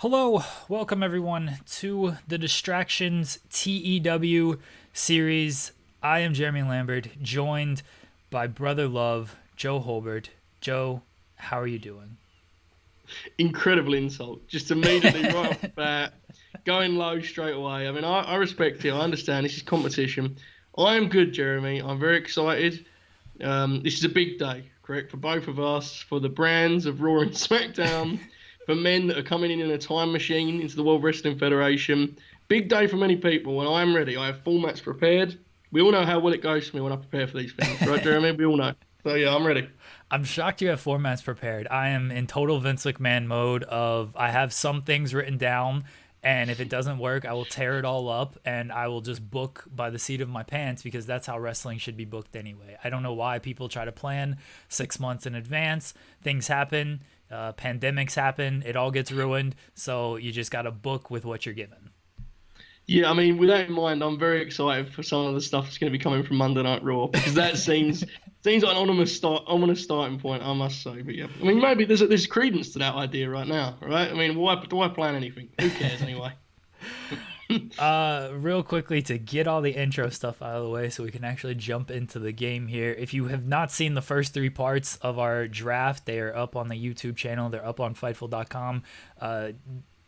Hello, welcome everyone to the Distractions TEW series. I am Jeremy Lambert, joined by Brother Love, Joe Hulbert. Joe, how are you doing? Incredible insult. Just immediately right off the bat, going low straight away. I mean, I respect it. I understand this is competition. I am good, Jeremy. I'm very excited. This is a big day, correct, for both of us, for the brands of Raw and SmackDown, for men that are coming in a time machine into the World Wrestling Federation. Big day for many people, and I am ready. I have formats prepared. We all know how well it goes for me when I prepare for these things, right, Jeremy? We all know. So yeah, I'm ready. I'm shocked you have formats prepared. I am in total Vince McMahon mode of I have some things written down, and if it doesn't work, I will tear it all up and I will just book by the seat of my pants because that's how wrestling should be booked anyway. I don't know why people try to plan 6 months in advance. Things happen, pandemics happen, it all gets ruined. So you just got to book with what you're given. Yeah, I mean, with that in mind, I'm very excited for some of the stuff that's going to be coming from Monday Night Raw because that seems like an ominous starting point, I must say. But yeah, I mean, maybe there's credence to that idea right now, right? I mean, why do I plan anything? Who cares anyway? Real quickly to get all the intro stuff out of the way so we can actually jump into the game here. If you have not seen the first three parts of our draft, they are up on the YouTube channel. They're up on Fightful.com.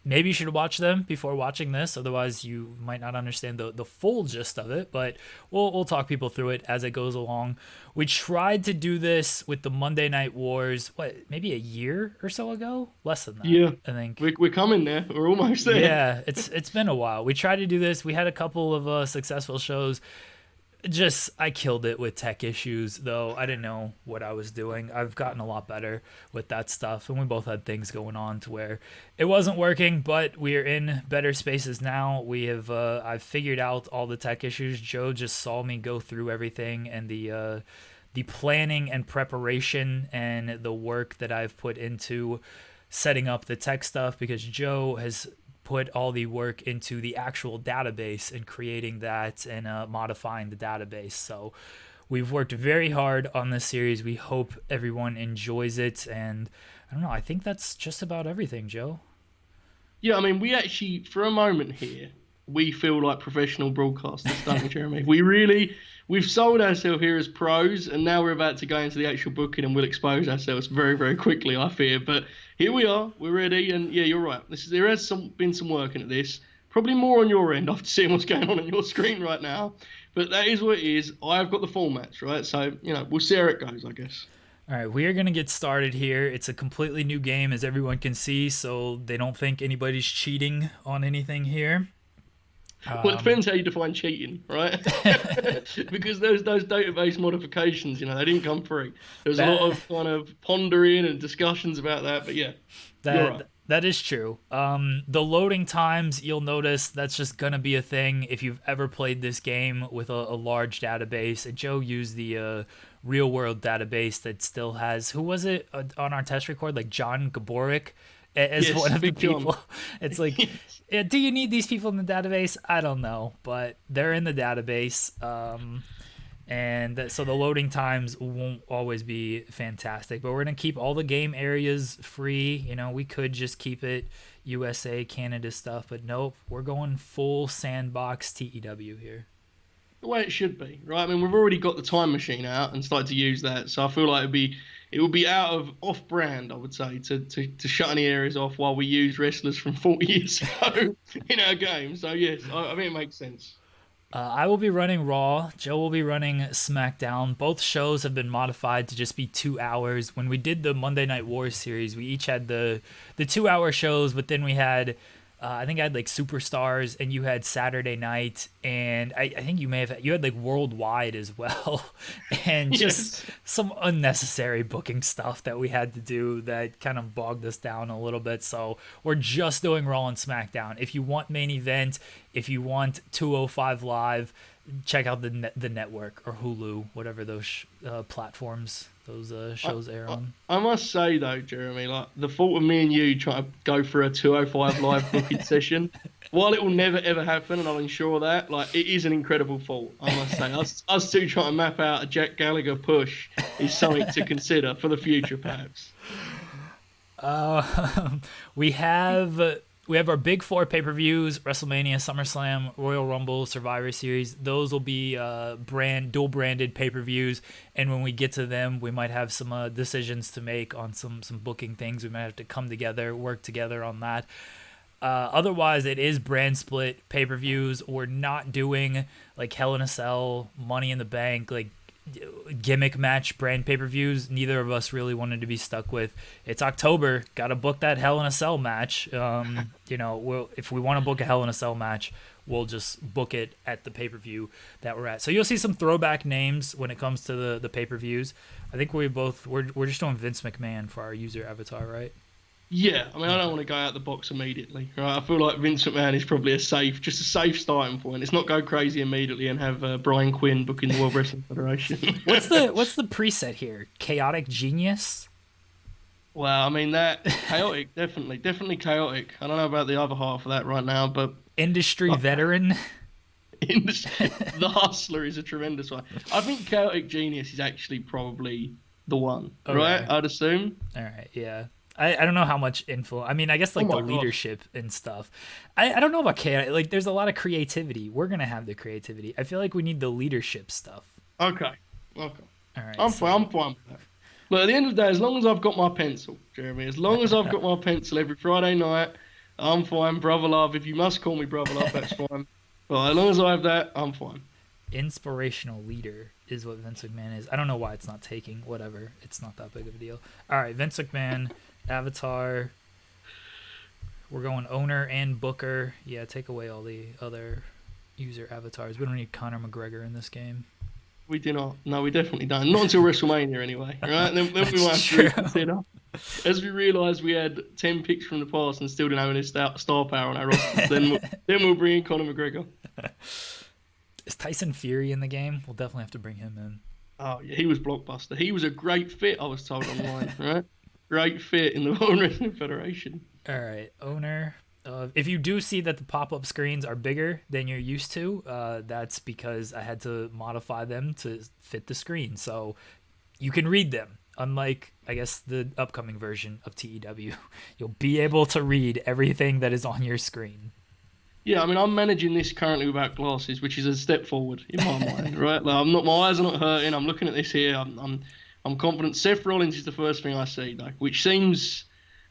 Maybe you should watch them before watching this, otherwise you might not understand the full gist of it, but we'll talk people through it as it goes along. We tried to do this with the Monday Night Wars, maybe a year or so ago? Less than that, Yeah, I think. we're coming there. We're almost there. Yeah, it's been a while. We tried to do this. We had a couple of successful shows. Just I killed it with tech issues, though. I didn't know what I was doing. I've gotten a lot better with that stuff, and we both had things going on to where it wasn't working, but we are in better spaces now. I've figured out all the tech issues. Joe just saw me go through everything, and the planning and preparation and the work that I've put into setting up the tech stuff, because Joe has put all the work into the actual database and creating that and modifying the database. So we've worked very hard on this series. We hope everyone enjoys it. And I don't know, I think that's just about everything, Joe. Yeah, I mean, we actually, for a moment here, we feel like professional broadcasters, don't we, Jeremy? We've sold ourselves here as pros, and now we're about to go into the actual booking, and we'll expose ourselves very, very quickly, I fear. But here we are, we're ready, and yeah, you're right. There has been some work into this, probably more on your end after seeing what's going on your screen right now. But that is what it is. I've got the formats, right? So, we'll see how it goes, I guess. All right, we are going to get started here. It's a completely new game, as everyone can see, so they don't think anybody's cheating on anything here. Well, it depends how you define cheating, right? Because those database modifications, they didn't come free. There was a lot of kind of pondering and discussions about that, but yeah, you're right. That is true. The loading times, you'll notice that's just gonna be a thing if you've ever played this game with a large database. And Joe used the real world database that still has, who was it on our test record, like John Gaborik as Yes, one of the big John. people. It's like, yeah, do you need these people in the database? I don't know, but they're in the database. So the loading times won't always be fantastic, but we're going to keep all the game areas free. We could just keep it USA, Canada stuff, but nope, we're going full sandbox TEW here. The way it should be, right? I mean, we've already got the time machine out and started to use that, so I feel like it would be out of off-brand, I would say, to shut any areas off while we use wrestlers from 40 years ago in our game. So yes, I think it makes sense. I will be running Raw. Joe will be running SmackDown. Both shows have been modified to just be 2 hours. When we did the Monday Night Wars series, we each had the 2 hour shows, but then we had I think I had like Superstars, and you had Saturday Night, and I think you had like Worldwide as well, and just Yes. some unnecessary booking stuff that we had to do that kind of bogged us down a little bit. So we're just doing Raw and SmackDown. If you want main event, if you want 205 live, check out the network or Hulu, whatever those platforms those I, shows air I, on. I must say though, Jeremy, like the thought of me and you trying to go for a 205 live booking session, while it will never ever happen, and I'll ensure that, like it is an incredible thought. I must say, us two trying to map out a Jack Gallagher push is something to consider for the future, perhaps. Uh, we have we have our big four pay-per-views: WrestleMania, SummerSlam, Royal Rumble, Survivor Series. Those will be dual branded pay-per-views, and when we get to them, we might have some decisions to make on some booking things. We might have to come together, work together on that. Otherwise, it is brand split pay-per-views. We're not doing like Hell in a Cell, Money in the Bank, like gimmick match brand pay-per-views. Neither of us really wanted to be stuck with. It's October, gotta book that Hell in a Cell match. If we want to book a Hell in a Cell match, we'll just book it at the pay-per-view that we're at. So you'll see some throwback names when it comes to the pay-per-views. I think we're just doing Vince McMahon for our user avatar, right? Yeah, I mean, I don't want to go out the box immediately, right? I feel like Vince McMahon is probably just a safe starting point. It's not go crazy immediately and have Brian Quinn booking the World Wrestling Federation. What's the preset here? Chaotic Genius? Well, I mean, that chaotic, definitely chaotic. I don't know about the other half of that right now, but Industry veteran. The Hustler is a tremendous one. I think Chaotic Genius is actually probably the one, right? I'd assume. All right, yeah. I don't know how much influence. I mean, I guess like the leadership and stuff. I don't know about chaotic. Like, there's a lot of creativity. We're gonna have the creativity. I feel like we need the leadership stuff. Okay. All right. I'm fine with that. Look, at the end of the day, as long as I've got my pencil, Jeremy, as long as I've got my pencil every Friday night, I'm fine. Brother love. If you must call me brother love, that's fine. But as long as I have that, I'm fine. Inspirational leader is what Vince McMahon is. I don't know why it's not taking. Whatever. It's not that big of a deal. All right, Vince McMahon. Avatar. We're going owner and booker. Yeah, take away all the other user avatars. We don't need Conor McGregor in this game. We do not. No, we definitely don't. Not until WrestleMania anyway. Right? Then we might have to consider. As we realise we had 10 picks from the past and still didn't have any star power on our roster, then we'll bring in Conor McGregor. Is Tyson Fury in the game? We'll definitely have to bring him in. Oh, yeah, he was blockbuster. He was a great fit, I was told online, right? Great fit in the World Wrestling Federation. All right, owner. If you do see that the pop-up screens are bigger than you're used to, that's because I had to modify them to fit the screen. So you can read them. Unlike, I guess, the upcoming version of TEW. You'll be able to read everything that is on your screen. Yeah, I mean, I'm managing this currently without glasses, which is a step forward in my mind, right? Like, my eyes are not hurting. I'm looking at this here. I'm confident. Seth Rollins is the first thing I see, though, which seems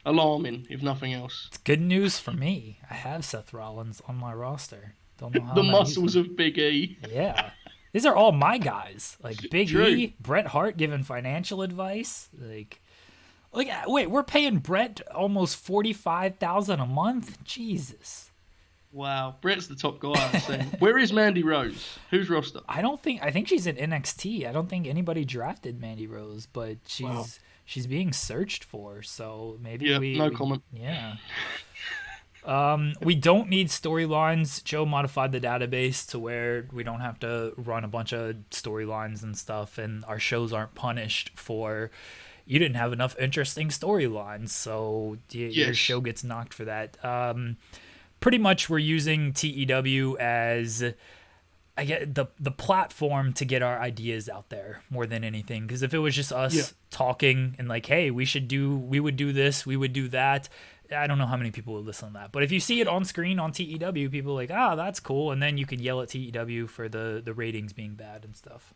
alarming, if nothing else. It's good news for me. I have Seth Rollins on my roster. Don't know how the muscles of Big E. Yeah. These are all my guys. Like Big True. E, Bret Hart giving financial advice. Like, wait, we're paying Bret almost $45,000 a month? Jesus. Wow, Bret's the top guy I've seen. Where is Mandy Rose? Who's roster? I think she's in NXT. I don't think anybody drafted Mandy Rose, but she's being searched for. So maybe no comment. Yeah. We don't need storylines. Joe modified the database to where we don't have to run a bunch of storylines and stuff, and our shows aren't punished for you didn't have enough interesting storylines, so your show gets knocked for that. Pretty much we're using TEW as the platform to get our ideas out there more than anything. Because if it was just us talking and like, hey, we would do this, we would do that, I don't know how many people would listen to that. But if you see it on screen on TEW, people are like, that's cool. And then you can yell at TEW for the ratings being bad and stuff.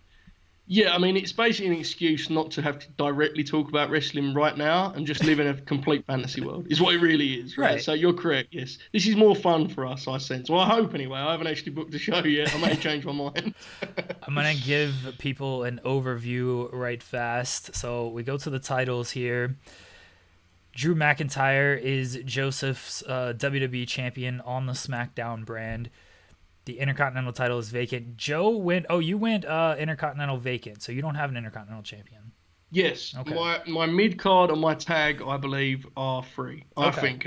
Yeah, I mean, it's basically an excuse not to have to directly talk about wrestling right now and just live in a complete fantasy world, is what it really is, right? So you're correct, yes. This is more fun for us, I sense. Well, I hope anyway. I haven't actually booked the show yet. I may change my mind. I'm going to give people an overview right fast. So we go to the titles here. Drew McIntyre is Joseph's WWE champion on the SmackDown brand. The Intercontinental title is vacant. Joe went. Oh, you went Intercontinental vacant, so you don't have an Intercontinental champion. Yes. Okay. My mid card and my tag, I believe, are free. I think.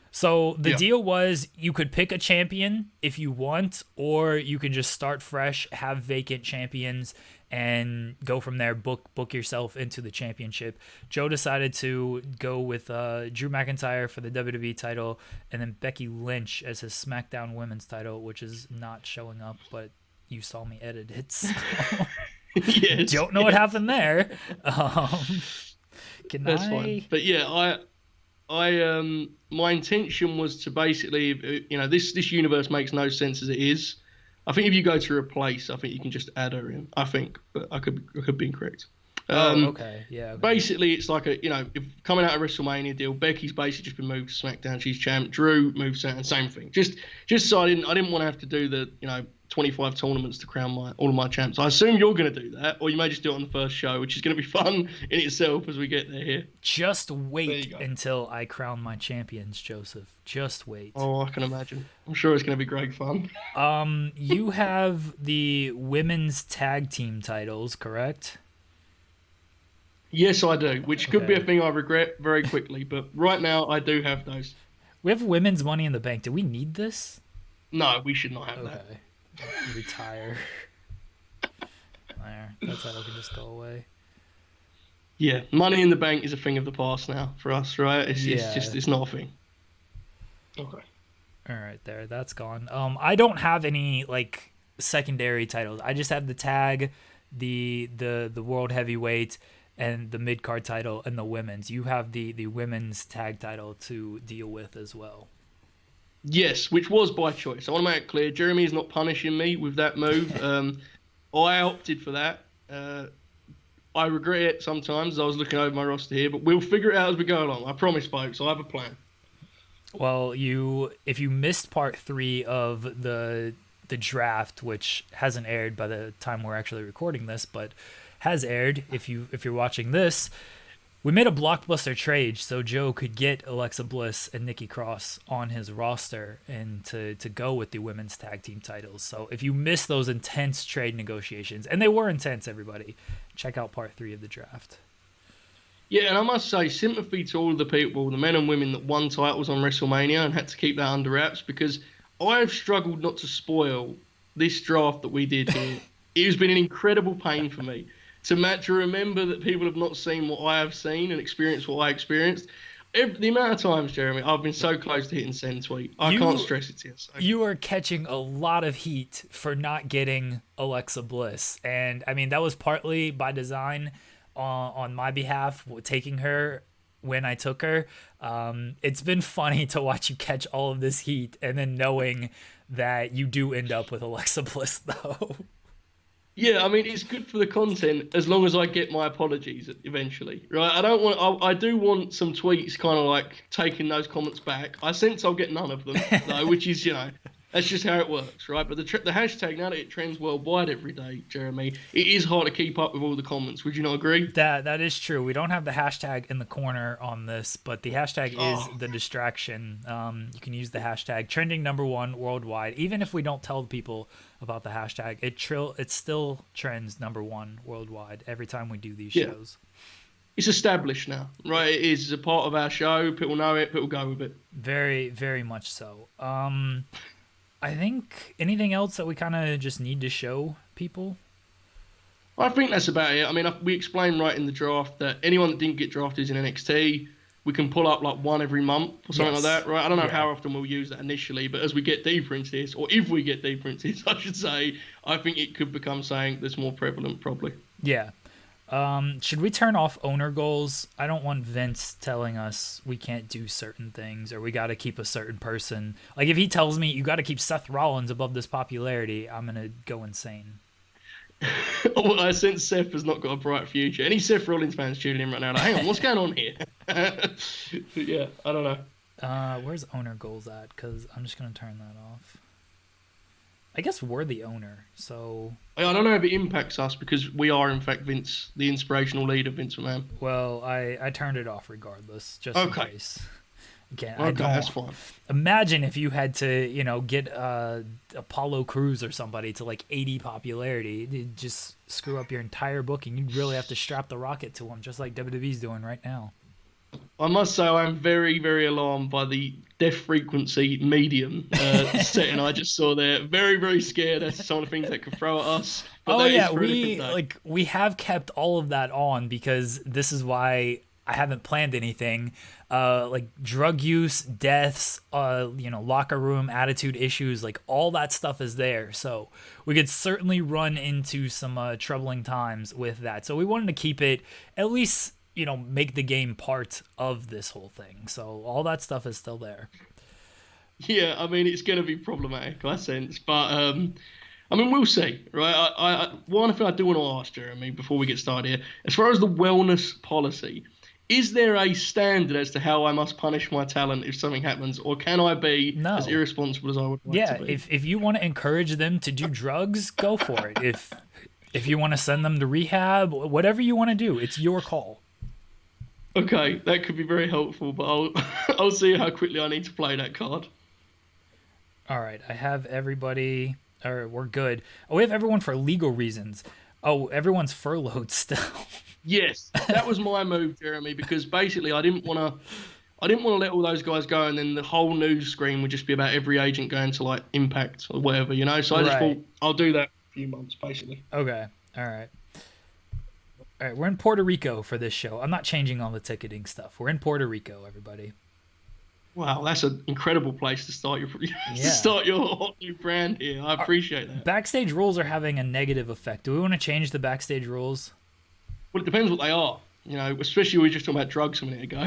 So the deal was you could pick a champion if you want, or you can just start fresh, have vacant champions, and go from there. Book yourself into the championship. Joe decided to go with Drew McIntyre for the WWE title, and then Becky Lynch as his SmackDown Women's title, which is not showing up, but you saw me edit it. So. Yes. Don't know what happened there. That's fine. But yeah, My intention was to basically, this universe makes no sense as it is. I think if you go to replace, I think you can just add her in. I think, but I could be incorrect. Okay. Yeah. Okay. Basically, it's like if coming out of WrestleMania deal, Becky's basically just been moved to SmackDown. She's champ. Drew moves out, and same thing. Just so I didn't want to have to do the 25 tournaments to crown all of my champs. I assume you're going to do that, or you may just do it on the first show, which is going to be fun in itself as we get there here. Just wait until I crown my champions, Joseph. Just wait. Oh, I can imagine. I'm sure it's going to be great fun. You have the women's tag team titles, correct? Yes, I do, which could be a thing I regret very quickly, but right now I do have those. We have women's Money in the Bank. Do we need this? No, we should not have that. Retire. There, that title can just go away. Yeah, Money in the Bank is a thing of the past now for us, right? It's not a thing. Okay. All right, that's gone. I don't have any like secondary titles. I just have the tag, the world heavyweight, and the mid card title, and the women's. You have the women's tag title to deal with as well. Yes, which was by choice. I want to make it clear. Jeremy is not punishing me with that move. I opted for that. I regret it sometimes as I was looking over my roster here, but we'll figure it out as we go along. I promise, folks. I have a plan. Well, if you missed part 3 of the draft, which hasn't aired by the time we're actually recording this, but has aired if you're watching this, we made a blockbuster trade so Joe could get Alexa Bliss and Nikki Cross on his roster and to go with the women's tag team titles. So if you missed those intense trade negotiations, and they were intense, everybody, check out part 3 of the draft. Yeah, and I must say, sympathy to all of the people, the men and women that won titles on WrestleMania and had to keep that under wraps, because I have struggled not to spoil this draft that we did here. It has been an incredible pain for me to remember that people have not seen what I have seen and experienced what I experienced. The amount of times, Jeremy, I've been so close to hitting send tweet. I can't stress it to you. So. You are catching a lot of heat for not getting Alexa Bliss. And, I mean, that was partly by design on my behalf, taking her when I took her. It's been funny to watch you catch all of this heat and then knowing that you do end up with Alexa Bliss, though. Yeah, I mean, it's good for the content as long as I get my apologies eventually, right? I do want some tweets kind of like taking those comments back. I sense I'll get none of them, though, which is, that's just how it works, right? But the hashtag, now that it trends worldwide every day, Jeremy, it is hard to keep up with all the comments. Would you not agree? That is true. We don't have the hashtag in the corner on this, but the hashtag is the distraction. You can use the hashtag trending #1 worldwide. Even if we don't tell people about the hashtag, it still trends #1 worldwide every time we do these shows. It's established now, right? It is a part of our show. People know it. People go with it. Very, very much so. I think anything else that we kind of just need to show people? I think that's about it. I mean, we explained right in the draft that anyone that didn't get drafted is in NXT. We can pull up like one every month or something like that, right? I don't know how often we'll use that initially, but as we get deeper into this, or if we get deeper into this, I should say, I think it could become something that's more prevalent probably. Yeah. Should we turn off owner goals? I don't want Vince telling us we can't do certain things or we got to keep a certain person. Like if he tells me you got to keep Seth Rollins above this popularity, I'm going to go insane. Well, I sense Seth has not got a bright future. Any Seth Rollins fans tuning in right now, like, hang on, what's going on here? Yeah, I don't know. Where's owner goals at? Because I'm just going to turn that off. I guess we're the owner, so... I don't know if it impacts us because we are, in fact, Vince, the inspirational leader, Vince McMahon. Well, I turned it off regardless, just in case. Again, okay, that's fine. Imagine if you had to, get Apollo Crews or somebody to like 80 popularity. It'd just screw up your entire booking. You'd really have to strap the rocket to him, just like WWE's doing right now. I must say I'm very, very alarmed by the death frequency medium setting I just saw there. Very, very scared as to some of the things that could throw at us. But we have kept all of that on because this is why I haven't planned anything. Like drug use, deaths, locker room attitude issues, like all that stuff is there. So we could certainly run into some troubling times with that. So we wanted to keep it at least make the game part of this whole thing. So all that stuff is still there. Yeah, I mean, it's going to be problematic, I sense. But, I mean, we'll see, right? One thing I do want to ask, Jeremy, before we get started here, as far as the wellness policy, is there a standard as to how I must punish my talent if something happens, or can I be as irresponsible as I would like to be? If you want to encourage them to do drugs, go for it. If you want to send them to rehab, whatever you want to do, it's your call. Okay, that could be very helpful, but I'll see how quickly I need to play that card. All right, I have everybody, or we're good. Oh, we have everyone for legal reasons. Oh, everyone's furloughed still. Yes, that was my move, Jeremy, because basically I didn't want to let all those guys go, and then the whole news screen would just be about every agent going to like Impact or whatever, So I just thought I'll do that for a few months, basically. Okay, all right. All right, we're in Puerto Rico for this show. I'm not changing all the ticketing stuff. We're in Puerto Rico, everybody. Wow, that's an incredible place to start your hot new brand here. I appreciate that. Backstage rules are having a negative effect. Do we want to change the backstage rules? Well, it depends what they are. Especially we were just talking about drugs a minute ago.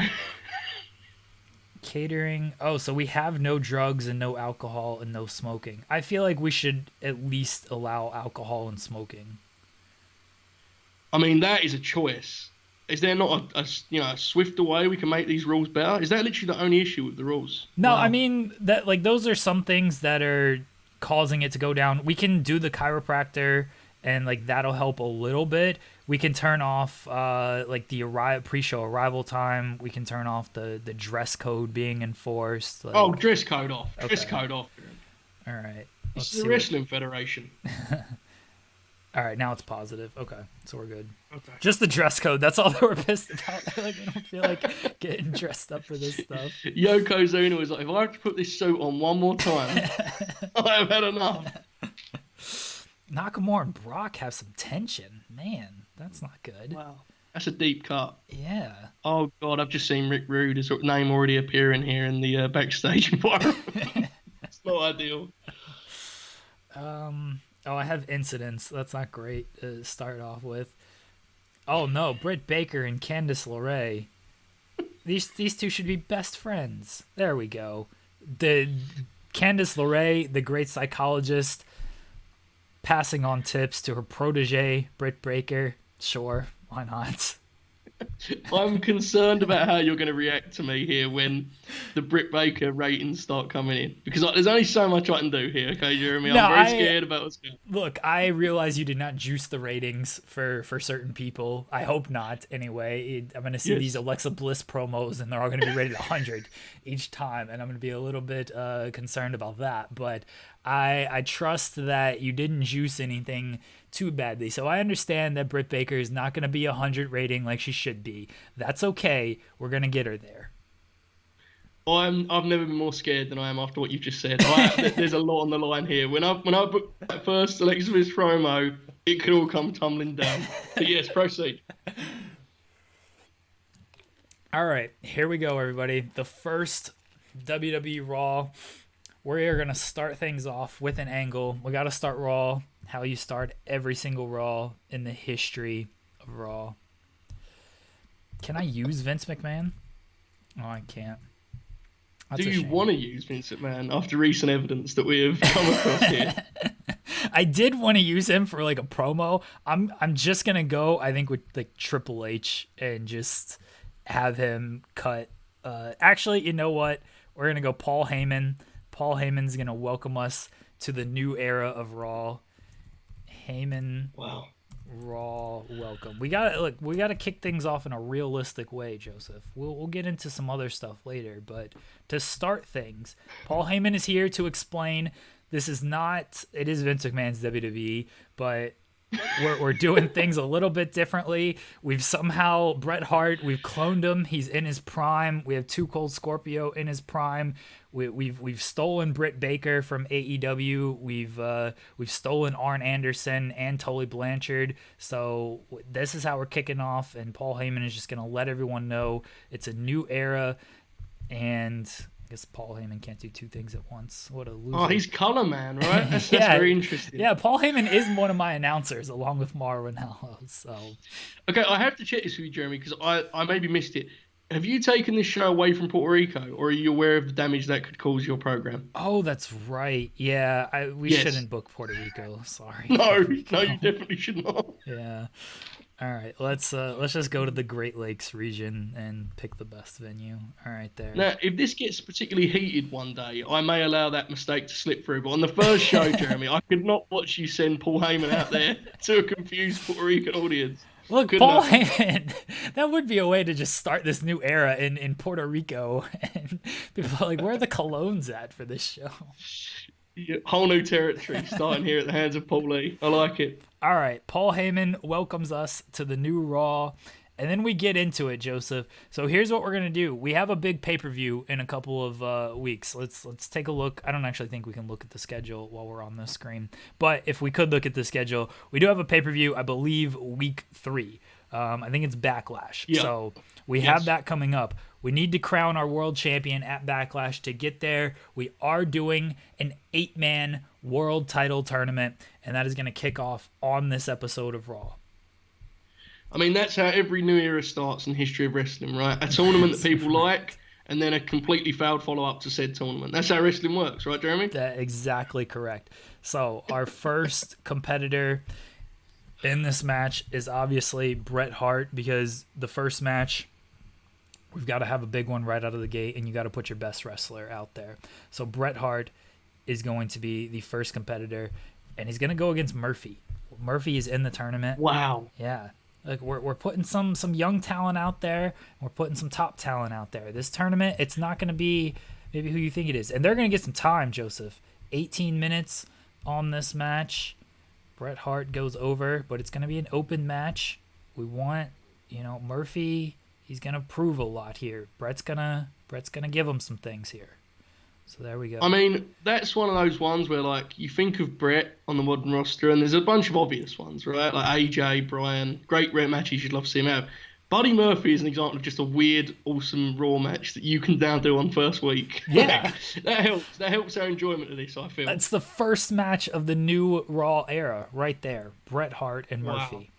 Catering. Oh, so we have no drugs and no alcohol and no smoking. I feel like we should at least allow alcohol and smoking. I mean, that is a choice. Is there not a swifter way we can make these rules better? Is that literally the only issue with the rules? No, wow. I mean that those are some things that are causing it to go down. We can do the chiropractor, and that'll help a little bit. We can turn off the pre-show arrival time. We can turn off the dress code being enforced. Dress code off. Okay. Dress code off. All right. This is the Wrestling Federation. All right, now it's positive. Okay, so we're good. Okay. Just the dress code. That's all they were pissed about. I don't feel like getting dressed up for this stuff. Yokozuna was like, if I have to put this suit on one more time, I've had enough. Nakamura and Brock have some tension. Man, that's not good. Wow. That's a deep cut. Yeah. Oh, God, I've just seen Rick Rude's name already appearing here in the backstage environment. It's not ideal. Oh, I have incidents. That's not great to start off with. Oh, no. Britt Baker and Candice LeRae. These two should be best friends. There we go. The Candice LeRae, the great psychologist, passing on tips to her protege, Britt Baker. Sure, why not? I'm concerned about how you're going to react to me here when the Britt Baker ratings start coming in. Because there's only so much I can do here, okay, Jeremy? I'm very scared about what's going on. Look, I realize you did not juice the ratings for certain people. I hope not, anyway. I'm going to see these Alexa Bliss promos, and they're all going to be rated 100 each time. And I'm going to be a little bit concerned about that. But I trust that you didn't juice anything too badly. So I understand that Britt Baker is not going to be 100 rating like she should be. That's okay. We're going to get her there. I've never been more scared than I am after what you've just said. There's a lot on the line here. When I booked that first Alexa Bliss promo, it could all come tumbling down. But yes, proceed. All right, here we go, everybody. The first WWE Raw. We're going to start things off with an angle. We got to start Raw how you start every single Raw in the history of Raw. Can I use Vince McMahon? Oh, I can't. Do you want to use Vince McMahon after recent evidence that we have come across here? I did want to use him for a promo. I'm just gonna go, I think, with Triple H and just have him cut. Actually, you know what? We're gonna go Paul Heyman. Paul Heyman's gonna welcome us to the new era of Raw. Heyman. Wow. Raw welcome. We gotta kick things off in a realistic way, Joseph. We'll get into some other stuff later, but to start things, Paul Heyman is here to explain it is Vince McMahon's WWE, but we're doing things a little bit differently. We've somehow Bret Hart, we've cloned him. He's in his prime. We have Too Cold Scorpio in his prime. We've stolen Britt Baker from AEW. We've stolen Arn Anderson and Tully Blanchard. So this is how we're kicking off, and Paul Heyman is just gonna let everyone know it's a new era, and guess Paul Heyman can't do two things at once. What a loser. Oh, he's color man, right? That's very interesting. Yeah, Paul Heyman is one of my announcers along with Marwin Hello. So, okay, I have to check this with you, Jeremy, because I maybe missed it. Have you taken this show away from Puerto Rico, or are you aware of the damage that could cause your program? Oh, that's right. Yeah, we shouldn't book Puerto Rico. Sorry. No, you definitely should not. Yeah. All right, let's just go to the Great Lakes region and pick the best venue. All right, there. Now, if this gets particularly heated one day, I may allow that mistake to slip through. But on the first show, Jeremy, I could not watch you send Paul Heyman out there to a confused Puerto Rican audience. Look, Paul Heyman, that would be a way to just start this new era in Puerto Rico. And people are like, where are the colognes at for this show? Yeah, whole new territory starting here at the hands of Paul Lee. I like it. All right, Paul Heyman welcomes us to the new Raw. And then we get into it, Joseph. So here's what we're going to do. We have a big pay-per-view in a couple of weeks. Let's take a look. I don't actually think we can look at the schedule while we're on this screen. But if we could look at the schedule, we do have a pay-per-view, I believe, week 3. I think it's Backlash. Yeah. So we have that coming up. We need to crown our world champion at Backlash. To get there, we are doing an 8-man world title tournament, and that is going to kick off on this episode of Raw. I mean, that's how every new era starts in the history of wrestling, right? A tournament that people like, and then a completely failed follow-up to said tournament. That's how wrestling works, right, Jeremy? That's exactly correct. So our first competitor in this match is obviously Bret Hart, because the first match, we've got to have a big one right out of the gate, and you got to put your best wrestler out there. So Bret Hart is going to be the first competitor, and he's going to go against Murphy. Murphy is in the tournament. Wow. Yeah. Like we're putting some young talent out there. We're putting some top talent out there. This tournament, it's not going to be maybe who you think it is. And they're going to get some time, Joseph. 18 minutes on this match. Bret Hart goes over, but it's going to be an open match. We want, Murphy, he's going to prove a lot here. Bret's going to give him some things here. So there we go. I mean, that's one of those ones where, like, you think of Bret on the modern roster, and there's a bunch of obvious ones, right? Like AJ, Bryan, great rare matches you'd love to see him have. Buddy Murphy is an example of just a weird, awesome Raw match that you can down do on first week. Yeah. That helps. That helps our enjoyment of this, I feel. That's the first match of the new Raw era right there. Bret Hart and Murphy.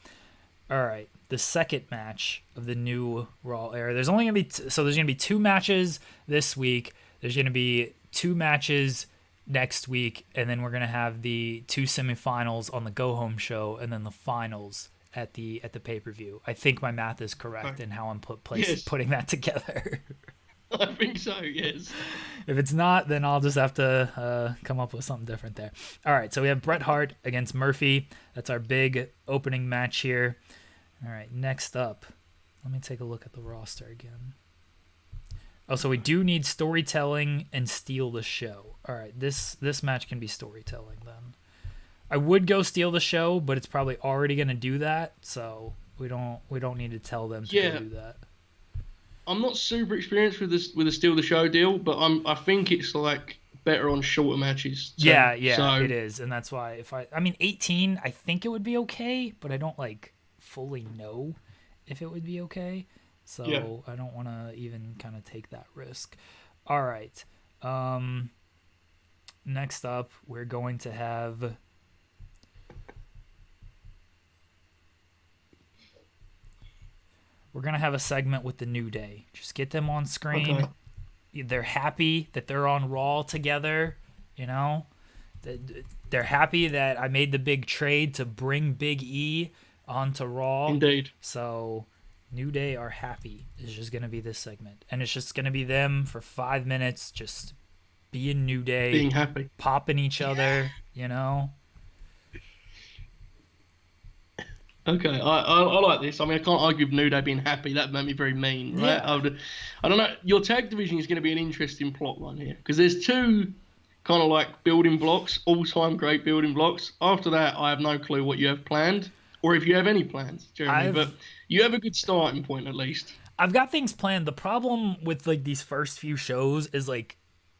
Wow. All right. The second match of the new Raw era. There's only going to be 2 matches this week. There's going to be 2 matches next week, and then we're going to have the 2 semifinals on the go-home show, and then the finals at the pay-per-view. I think my math is correct in how I'm putting that together. I think so, yes. If it's not, then I'll just have to come up with something different there. All right, so we have Bret Hart against Murphy. That's our big opening match here. All right, next up, let me take a look at the roster again. Oh, so we do need storytelling and steal the show. All right, this match can be storytelling then. I would go steal the show, but it's probably already going to do that, so we don't need to tell them to go do that. I'm not super experienced with the steal the show deal, but I think it's like better on shorter matches. So, yeah, it is, and that's why I mean 18, I think it would be okay, but I don't fully know if it would be okay. So yeah. I don't want to even kind of take that risk. All right. Next up, we're going to have a segment with the New Day. Just get them on screen. Okay. They're happy that they're on Raw together. They're happy that I made the big trade to bring Big E onto Raw. Indeed. So New Day are happy. It's just going to be this segment. And it's just going to be them for 5 minutes just being New Day. Being happy. Popping each other, Okay, I like this. I mean, I can't argue with New Day being happy. That made me very mean, right? Yeah. I don't know. Your tag division is going to be an interesting plot line here, because there's 2 kind of like building blocks, all-time great building blocks. After that, I have no clue what you have planned, or if you have any plans, Jeremy. But you have a good starting point, at least. I've got things planned. The problem with these first few shows is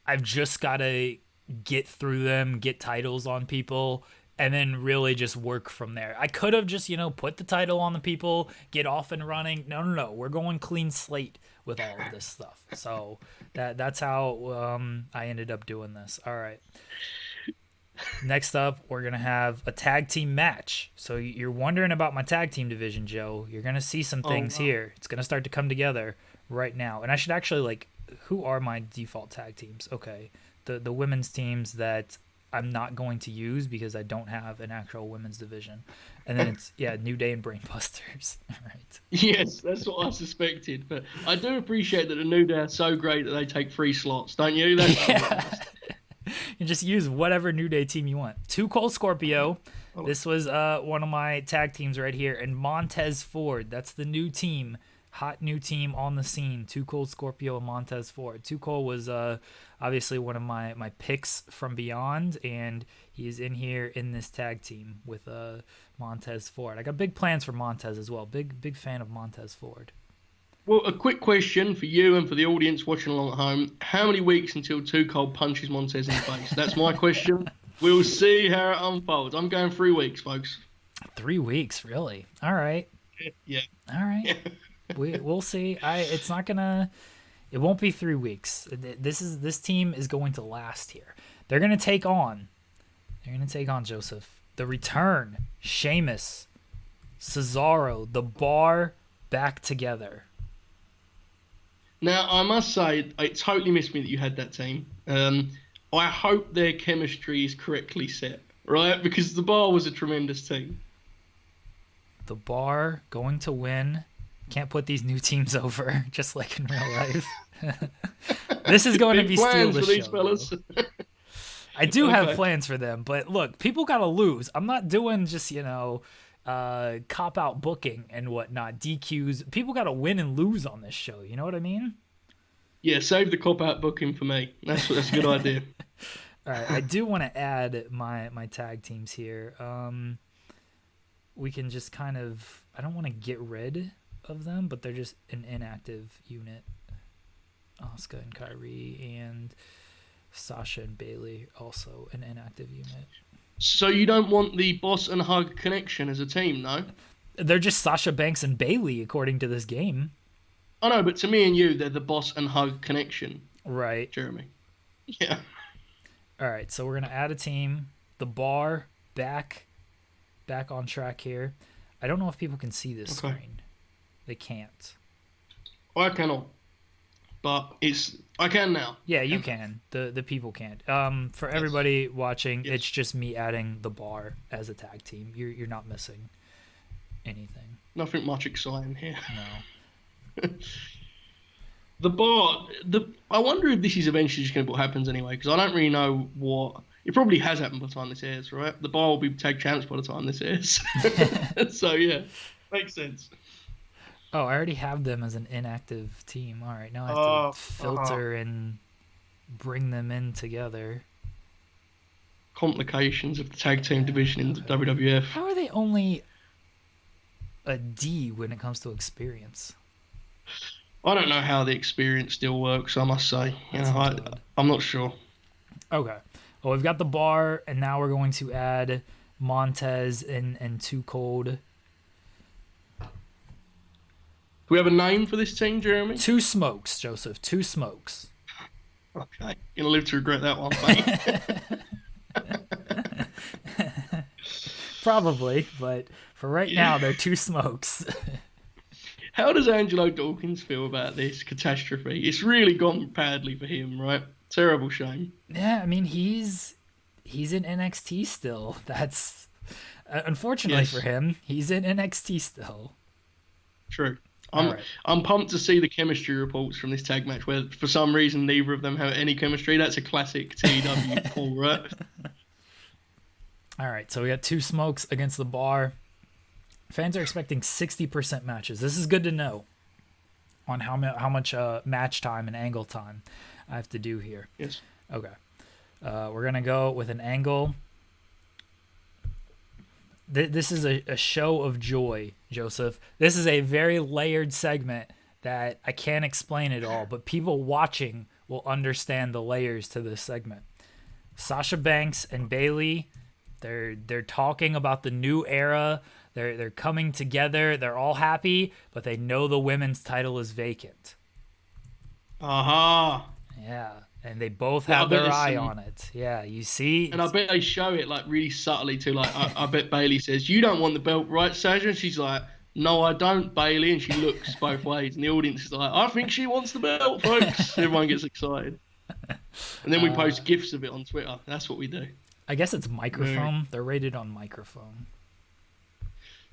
I've just got to get through them, get titles on people, and then really just work from there. I could have just, put the title on the people, get off and running. No. We're going clean slate with all of this stuff. So that's how I ended up doing this. All right. Next up, we're going to have a tag team match. So you're wondering about my tag team division, Joe. You're going to see some things here. It's going to start to come together right now. And I should actually, like, who are my default tag teams? Okay. The women's teams that I'm not going to use because I don't have an actual women's division. And then it's, New Day and Brainbusters. All right. Yes, that's what I suspected. But I do appreciate that the New Day are so great that they take 3 slots, don't you? That's You just use whatever New Day team you want. Too Cold Scorpio. This was one of my tag teams right here. And Montez Ford. That's the new team. Hot new team on the scene. Too Cold Scorpio and Montez Ford. Too Cold was obviously one of my picks from Beyond. And he's in here in this tag team with Montez Ford. I got big plans for Montez as well. Big fan of Montez Ford. Well, a quick question for you and for the audience watching along at home. How many weeks until Too Cold punches Montez in the face? That's my question. We'll see how it unfolds. I'm going 3 weeks, folks. 3 weeks, really? All right. Yeah. All right. We'll see. It won't be 3 weeks. This team is going to last here. They're going to take on Joseph. The Return, Sheamus, Cesaro, The Bar back together. Now, I must say, it totally missed me that you had that team. I hope their chemistry is correctly set, right? Because The Bar was a tremendous team. The Bar going to win. Can't put these new teams over, just like in real life. This is going to be steal the show. Fellas. I do have plans for them, but look, people got to lose. I'm not doing just, cop-out booking and whatnot, DQs. People got to win and lose on this show. You know what I mean? Yeah, save the cop-out booking for me. That's a good idea. All right, I do want to add my tag teams here. We can just kind of... I don't want to get rid of them, but they're just an inactive unit. Asuka and Kairi and Sasha and Bayley, also an inactive unit. So you don't want the Boss and Hug connection as a team, no? They're just Sasha Banks and Bayley, according to this game. I know, but to me and you, they're the Boss and Hug connection. Right. Jeremy. Yeah. All right, so we're going to add a team. The Bar back on track here. I don't know if people can see this screen. They can't. I cannot. But I can now. Yeah, you can. The people can't. For everybody watching, it's just me adding The Bar as a tag team. You're not missing anything. Nothing much exciting here. No. The Bar. I wonder if this is eventually just going to be what happens anyway, because I don't really know what. It probably has happened by the time this airs, right? The Bar will be tag champs by the time this airs. So yeah, makes sense. Oh, I already have them as an inactive team. All right, now I have to filter and bring them in together. Complications of the tag team division in the WWF. How are they only a D when it comes to experience? I don't know how the experience still works, I must say. I'm not sure. Okay. Well, we've got The Bar, and now we're going to add Montez and Too Cold. Do we have a name for this team, Jeremy? Two Smokes, Joseph. Two Smokes. Okay. You're going to live to regret that one, mate. Probably, but for right now, they're Two Smokes. How does Angelo Dawkins feel about this catastrophe? It's really gone badly for him, right? Terrible shame. Yeah, I mean, he's in NXT still. That's... unfortunately for him, he's in NXT still. True. I'm pumped to see the chemistry reports from this tag match where for some reason neither of them have any chemistry. That's a classic TEW pull, right? All right, so we got Two Smokes against The Bar. Fans are expecting 60% matches. This is good to know on how much match time and angle time I have to do here. Yes. Okay. We're going to go with an angle. This is a show of joy, Joseph. This is a very layered segment that I can't explain it all, but people watching will understand the layers to this segment. Sasha Banks and Bayley, they're talking about the new era. They're coming together. They're all happy, but they know the women's title is vacant. Aha. Yeah, and they both Yeah, I have bet their there's eye some, on it. Yeah, you see. and I bet they show it like really subtly too. Like I bet Bailey says, "You don't want the belt, right, Sasha?" And she's like, "No, I don't, Bailey." And she looks both ways, and the audience is like, "I think she wants the belt, folks." Everyone gets excited, and then we Uh, post gifs of it on Twitter. That's what we do. I guess it's Very, microphone. They're rated on microphone.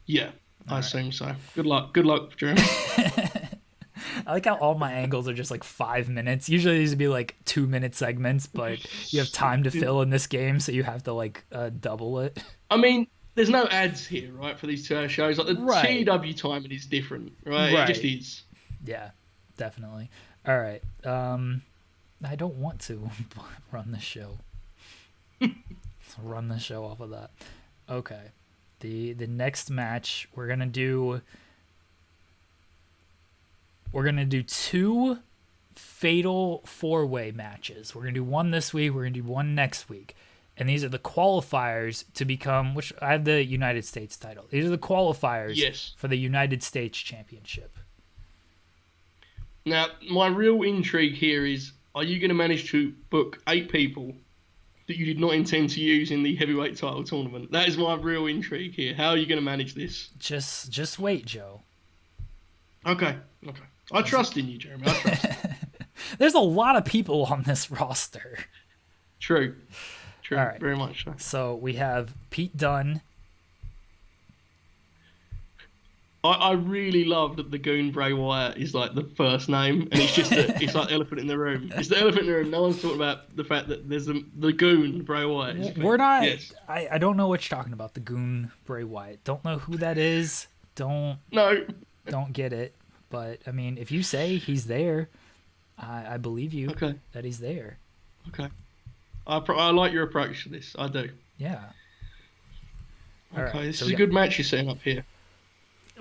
yeah, All I right. assume so. Good luck, Jeremy. I like how all my angles are just like 5 minutes. Usually these would be like 2 minute segments, but you have time to fill in this game, so you have to like double it. I mean, there's no ads here, right, for these 2 hour shows. Like the Right. TEW timing is different, right? It just Right. is. Yeah, definitely. All right. I don't want to run the show. Run the show off of that. Okay. The next match we're gonna do 2 fatal 4-way matches. We're gonna do one this week, we're gonna do one next week. And these are the qualifiers to become, which I have the United States title. These are the qualifiers for the United States Championship. Now, my real intrigue here is, are you going to manage to book 8 people that you did not intend to use in the heavyweight title tournament? That is my real intrigue here. How are you going to manage this? Just wait, Joe. Okay. I trust in you, Jeremy. I trust. There's a lot of people on this roster. True. All right. Very much so. So we have Pete Dunne. I really love that the goon Bray Wyatt is like the first name, and it's just it's like the elephant in the room. It's the elephant in the room. No one's talking about the fact that there's the goon Bray Wyatt. We're not. Yes. I don't know what you're talking about. The goon Bray Wyatt. Don't know who that is. Don't get it. But I mean, if you say he's there, I believe you. Okay. That he's there. Okay. I like your approach to this. I do. Yeah. Okay. All right, This so is a good match you're setting up here.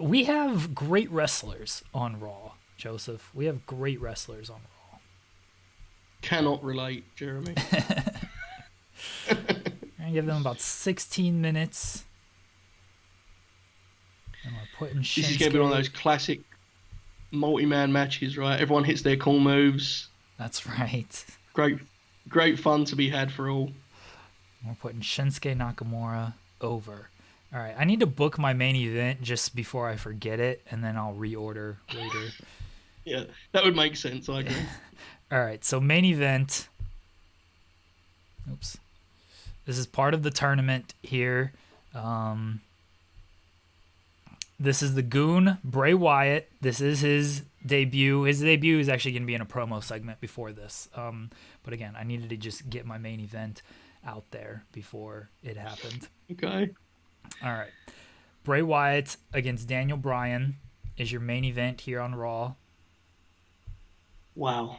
We have great wrestlers on Raw, Joseph. We have great wrestlers on Raw. Cannot relate, Jeremy. I'm gonna give them about 16 minutes. And we're putting Shinsuke. This is going to be one of those classic multi-man matches, right? Everyone hits their cool moves. That's right. Great fun to be had for all. We're putting Shinsuke Nakamura over. All right, I need to book my main event just before I forget it, and then I'll reorder later. Yeah, that would make sense, I agree. All right, so main event. Oops. This is part of the tournament here. This is the Goon, Bray Wyatt. This is his debut. His debut is actually going to be in a promo segment before this. But again, I needed to just get my main event out there before it happened. Okay. All right. Bray Wyatt against Daniel Bryan is your main event here on Raw. Wow.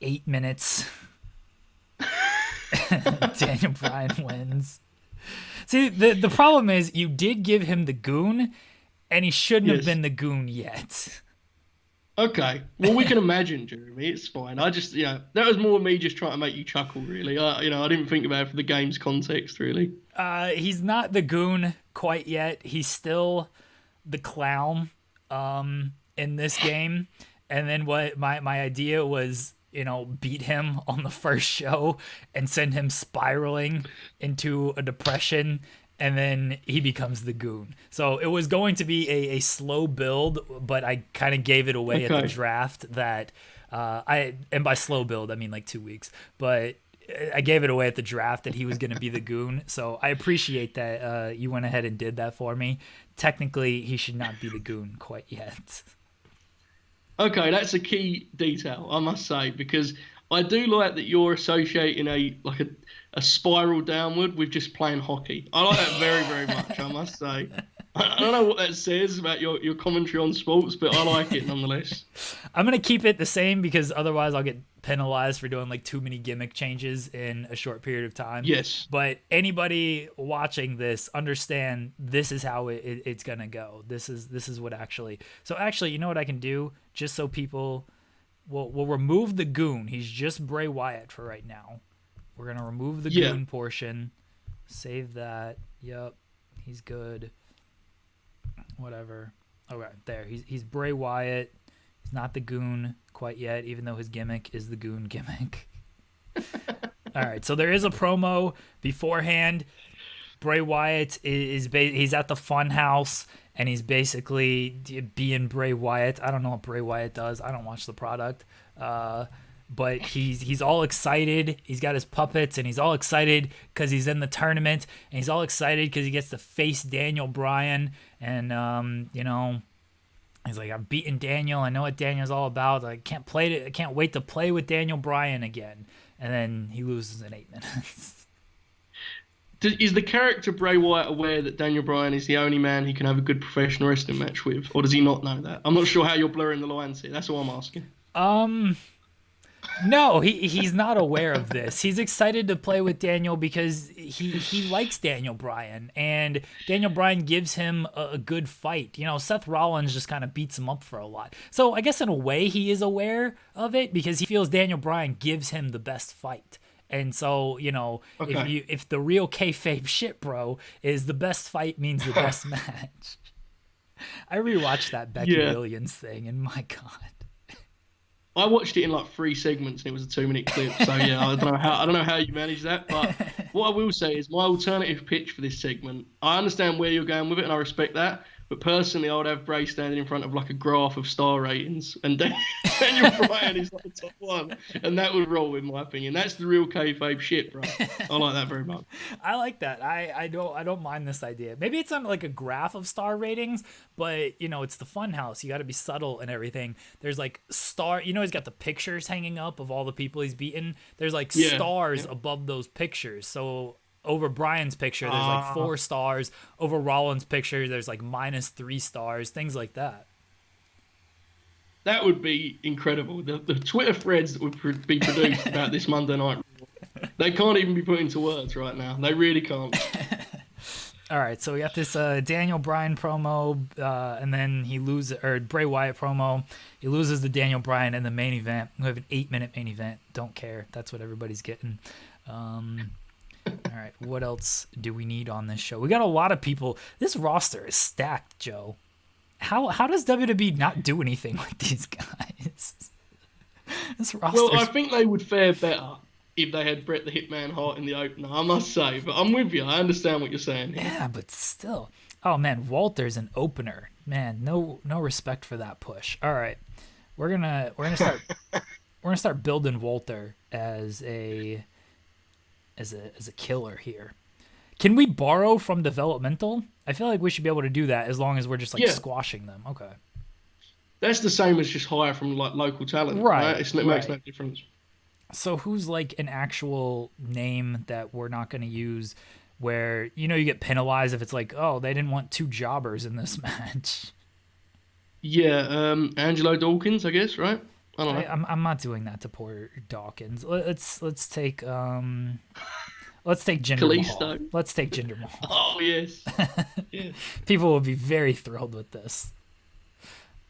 8 minutes. Daniel Bryan wins. See, the problem is you did give him the Goon, and he shouldn't have been the Goon yet. Okay. Well, we can imagine, Jeremy. It's fine. I just, that was more me just trying to make you chuckle, really. I didn't think about it for the game's context, really. He's not the Goon quite yet. He's still the clown in this game. And then what my idea was, beat him on the first show and send him spiraling into a depression, and then he becomes the Goon. So it was going to be a slow build, but I kind of gave it away at the draft that and by slow build I mean like 2 weeks, but I gave it away at the draft that he was going to be the Goon. So I appreciate that you went ahead and did that for me. Technically, he should not be the Goon quite yet. Okay, that's a key detail, I must say, because I do like that you're associating a spiral downward with just playing hockey. I like that very, very much, I must say. I don't know what that says about your commentary on sports, but I like it nonetheless. I'm going to keep it the same because otherwise I'll get penalized for doing like too many gimmick changes in a short period of time. Yes. But anybody watching this, understand this is how it's going to go. This is what actually. So actually, you know what I can do? Just so people will remove the Goon. He's just Bray Wyatt for right now. We're going to remove the Goon portion. Save that. Yep. He's good. Whatever. Okay, there. He's Bray Wyatt. He's not the goon quite yet, even though his gimmick is the goon gimmick. All right, so there is a promo beforehand. Bray Wyatt he's at the fun house, and he's basically being Bray Wyatt. I don't know what Bray Wyatt does. I don't watch the product. But he's all excited. He's got his puppets, and he's all excited because he's in the tournament, and he's all excited because he gets to face Daniel Bryan. And he's like, "I'm beating Daniel. I know what Daniel's all about. I can't wait to play with Daniel Bryan again." And then he loses in 8 minutes. Is the character Bray Wyatt aware that Daniel Bryan is the only man he can have a good professional wrestling match with, or does he not know that? I'm not sure how you're blurring the lines here. That's all I'm asking. No, he's not aware of this. He's excited to play with Daniel because he likes Daniel Bryan, and Daniel Bryan gives him a good fight. Seth Rollins just kind of beats him up for a lot. So I guess in a way he is aware of it because he feels Daniel Bryan gives him the best fight. And so, okay. if the real kayfabe shit, bro, is the best fight means the best match. I rewatched that Becky Williams thing, and my God. I watched it in like 3 segments, and it was a 2-minute clip. So yeah, I don't know how you manage that. But what I will say is my alternative pitch for this segment. I understand where you're going with it, and I respect that. But personally, I would have Bray standing in front of like a graph of star ratings, and Daniel Bryan is like the top one, and that would roll, in my opinion. That's the real kayfabe shit, bro. I like that very much. I like that. I don't mind this idea. Maybe it's not like a graph of star ratings, but it's the fun house. You got to be subtle and everything. There's like he's got the pictures hanging up of all the people he's beaten. There's like stars above those pictures. So over Bryan's picture, there's like 4 stars. Over Rollins' picture, there's like -3 stars. Things like that. That would be incredible. The Twitter threads that would be produced about this Monday Night Raw, they can't even be put into words right now. They really can't. All right, so we got this Daniel Bryan promo, and then Bray Wyatt promo. He loses to Daniel Bryan in the main event. We have an 8-minute main event. Don't care. That's what everybody's getting. All right, what else do we need on this show? We got a lot of people. This roster is stacked, Joe. How does WWE not do anything with these guys? This roster. Well, I think they would fare better if they had Bret the Hitman Hart in the opener, I must say. But I'm with you. I understand what you're saying here. Yeah, but still. Oh, man, Walter's an opener. Man, no respect for that push. All right, we're gonna start building Walter as a killer here. Can we borrow from developmental? I feel like we should be able to do that as long as we're just squashing them. Okay. That's the same as just hire from like local talent, right? It makes no difference. So who's like an actual name that we're not going to use where, you get penalized if it's like, oh, they didn't want 2 jobbers in this match. Yeah, Angelo Dawkins, I guess, right? I don't know. I'm not doing that to poor Dawkins. Let's take Jinder Kalisto. Mahal. Let's take Jinder Mahal. Oh yes. Yeah. People will be very thrilled with this.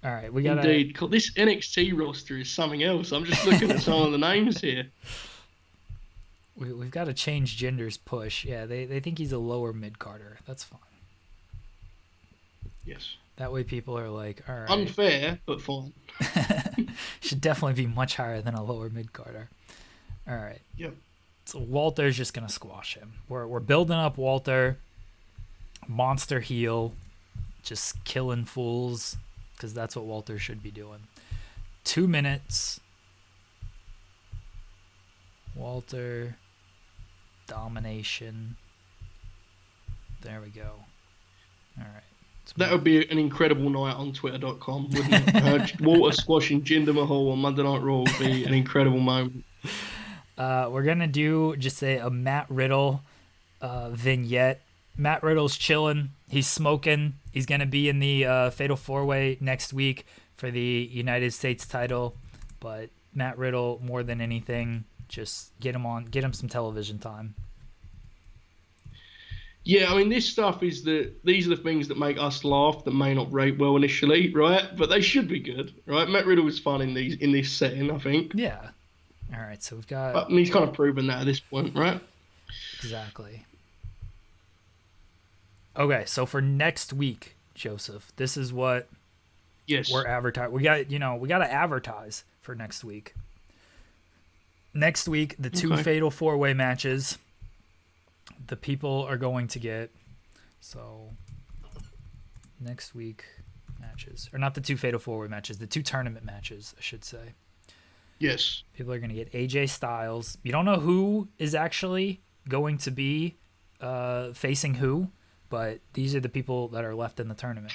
All right, we got indeed. This NXT roster is something else. I'm just looking at some of the names here. We've got to change Jinder's push. Yeah, they think he's a lower mid-carder. That's fine. Yes. That way people are like, all right. Unfair, but fine. Should definitely be much higher than a lower mid-carder. All right. Yep. So Walter's just going to squash him. We're building up Walter. Monster heel. Just killing fools. Because that's what Walter should be doing. 2 minutes. Walter. Domination. There we go. All right. That would be an incredible night on Twitter.com, wouldn't it? Walter squashing Jinder Mahal on Monday Night Raw would be an incredible moment. We're going to do just a Matt Riddle vignette. Matt Riddle's chilling. He's smoking. He's going to be in the Fatal 4-Way next week for the United States title. But Matt Riddle, more than anything, just get him some television time. Yeah, I mean, these are the things that make us laugh that may not rate well initially, right? But they should be good, right? Matt Riddle was fun in this setting, I think. Yeah. All right, so we've got... But he's kind of proven that at this point, right? Exactly. Okay, so for next week, Joseph, this is what Yes. We're advertising. We got to advertise for next week. Next week, the two fatal 4-way matches the people are going to get. So next week matches, or not the two fatal 4-way matches, the two tournament matches, I should say. Yes. People are going to get AJ Styles. You don't know who is actually going to be facing who, but these are the people that are left in the tournament.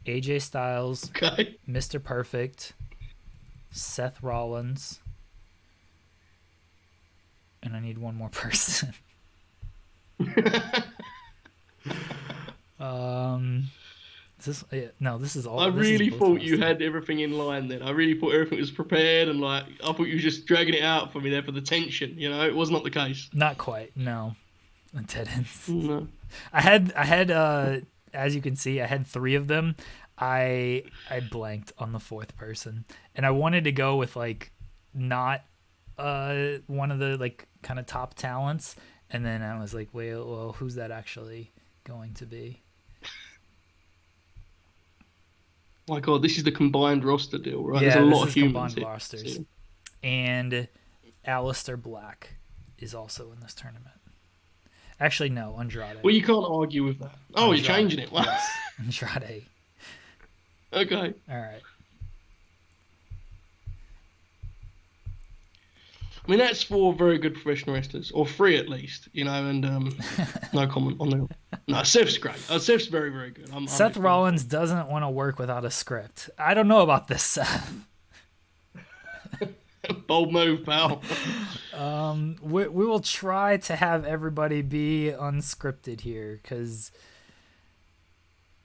AJ Styles, Mr. Perfect, Seth Rollins, and I need one more person. This is all. I really thought you had everything in line then. I really thought everything was prepared, and I thought you were just dragging it out for me there for the tension. It was not the case. Not quite. No, it didn't. No. I had as you can see, I had 3 of them. I blanked on the 4th person, and I wanted to go with not one of the kind of top talents, and then I was like, wait, well, who's that actually going to be? My God, this is the combined roster deal, right? Yeah, there's a lot of combined humans rosters. And Aleister Black is also in this tournament. Actually, no, Andrade. Well, you can't argue with that. Oh, Andrade. You're changing it. Wow. Yes, Andrade. Okay. All right. I mean, that's 4 very good professional wrestlers, or 3 at least, and no comment on that. No, Seth's great. Seth's very, very good. Seth Rollins doesn't want to work without a script. I don't know about this, Seth. Bold move, pal. We will try to have everybody be unscripted here, because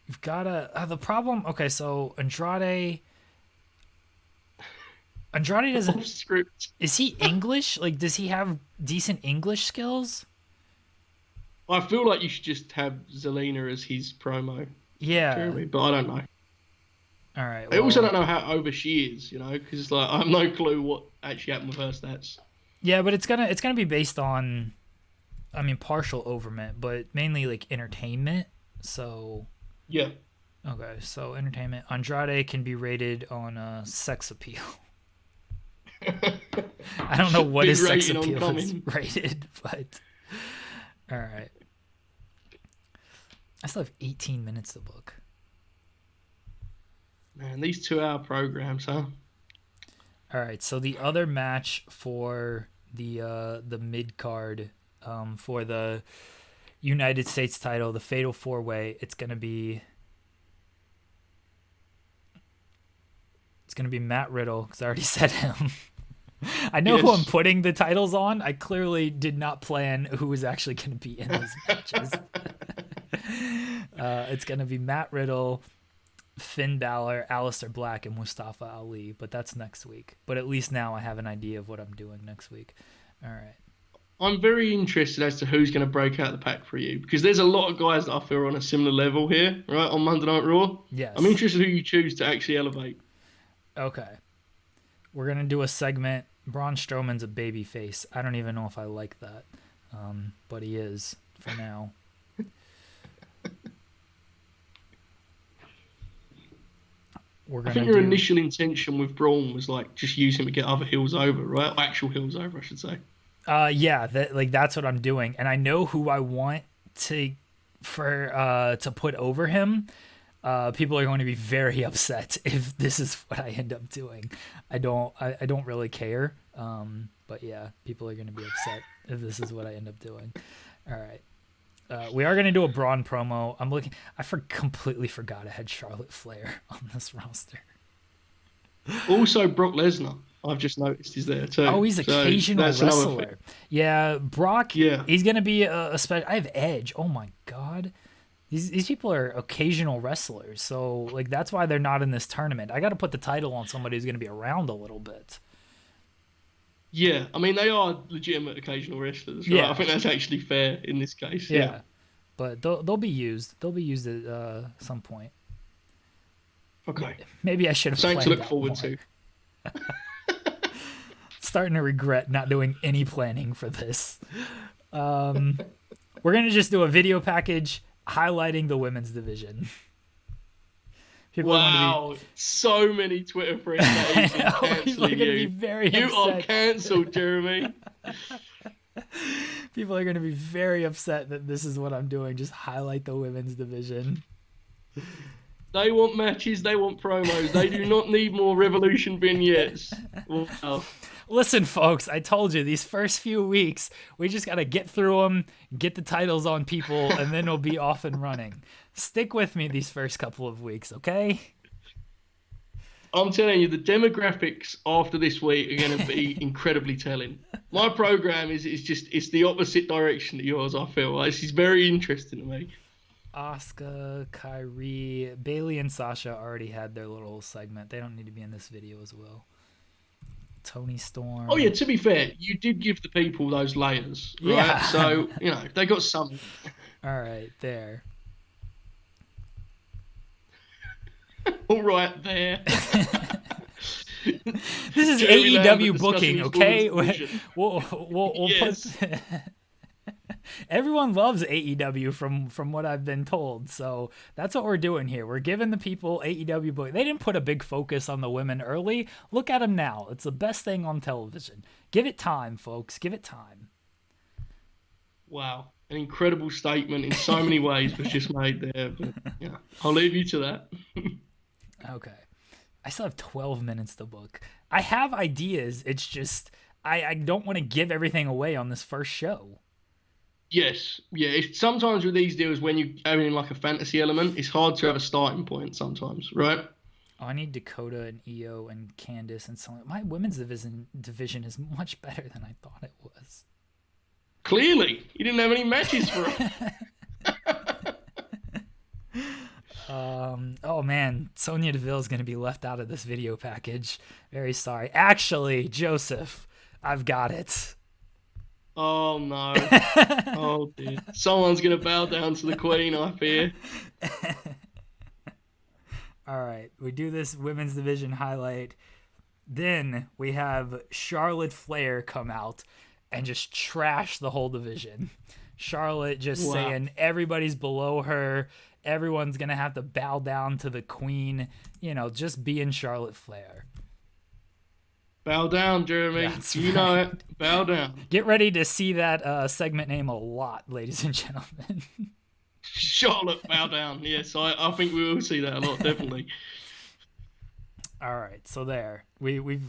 you've got to... the problem... Okay, so Andrade doesn't... Script. Is he English? Does he have decent English skills? I feel like you should just have Zelina as his promo. Yeah. Jeremy, but I don't know. All right. I also don't know how over she is, because I have no clue what actually happened with her stats. Yeah, but it's gonna be based on, partial overment, but mainly entertainment. So. Yeah. Okay, so entertainment. Andrade can be rated on sex appeal. I don't know what his sex appeal is rated, but all right. I still have 18 minutes to book. Man, these 2-hour programs, huh? All right, so the other match for the mid card, for the United States title, the Fatal 4-Way, it's gonna be Matt Riddle, because I already said him. I know who I'm putting the titles on. I clearly did not plan who was actually going to be in these matches. It's going to be Matt Riddle, Finn Balor, Aleister Black, and Mustafa Ali, but that's next week. But at least now I have an idea of what I'm doing next week. All right. I'm very interested as to who's going to break out the pack for you, because there's a lot of guys that I feel are on a similar level here, right, on Monday Night Raw. Yes. I'm interested who you choose to actually elevate. Okay. We're going to do a segment. Braun Strowman's a baby face. I don't even know if I like that, but he is for now. I think your initial intention with Braun was just use him to get other heels over, right? Actual heels over, I should say. Yeah, that's what I'm doing, and I know who I want to put over him. People are going to be very upset if this is what I end up doing. I don't really care. But yeah, people are going to be upset if this is what I end up doing. All right. We are going to do a Braun promo. I completely forgot I had Charlotte Flair on this roster. Also, Brock Lesnar, I've just noticed, he's there too. Oh, he's occasional wrestler. Yeah, Brock. Yeah. He's going to be a special. I have Edge. Oh my God. These people are occasional wrestlers, so that's why they're not in this tournament. I got to put the title on somebody who's going to be around a little bit. Yeah, I mean they are legitimate occasional wrestlers, right? Yeah. I think that's actually fair in this case. Yeah, but they'll be used. They'll be used at some point. Okay. Maybe I should have. Something to look forward to. Starting to regret not doing any planning for this. We're gonna just do a video package highlighting the women's division. People are Wow, so many Twitter friends that are cancelling people are gonna be you. very You are upset. cancelled, Jeremy. People are going to be very upset that this is what I'm doing. Just highlight the women's division. They want matches. They want promos. They do not need more Revolution vignettes. Wow. Listen, folks, I told you, these first few weeks, we just got to get through them, get the titles on people, and then we'll be off and running. Stick with me these first couple of weeks, okay? I'm telling you, the demographics after this week are going to be incredibly telling. My program is it's the opposite direction to yours, I feel. Like, this is very interesting to me. Asuka, Kyrie, Bailey, and Sasha already had their little segment. They don't need to be in this video as well. Tony Storm. Oh, yeah, to be fair, you did give the people those layers, right? Yeah. So, you know, they got some. All right, there. All right, there. This is Jeremy AEW Lambert booking, discussing okay? women's division. We'll Yes. put... Everyone loves AEW from what I've been told, so that's what we're doing here. We're giving the people AEW book. They didn't put a big focus on the women early. Look at them now. It's the best thing on television. Give it time, folks. Give it time. Wow. An incredible statement in so many ways was just made there. But, yeah, I'll leave you to that. Okay. I still have 12 minutes to book. I have ideas. It's just I don't want to give everything away on this first show. Yes. Yeah. It's, sometimes with these deals, when you're having like a fantasy element, it's hard to have a starting point sometimes, right? Oh, I need Dakota and Io and Candice and so on. My women's division is much better than I thought it was. Clearly, you didn't have any matches for it. Oh man, Sonya Deville is going to be left out of this video package. Very sorry. Actually, Joseph, I've got it. Oh no. Oh dear. Someone's going to bow down to the queen, I fear. All right, we do this women's division highlight. Then we have Charlotte Flair come out and just trash the whole division. Charlotte just saying everybody's below her. Everyone's going to have to bow down to the queen. You know, just being Charlotte Flair. Bow down, Jeremy. That's you know it. Bow down. Get ready to see that segment name a lot, ladies and gentlemen. Charlotte, bow down. Yes, I think we will see that a lot, definitely. All right, so there. We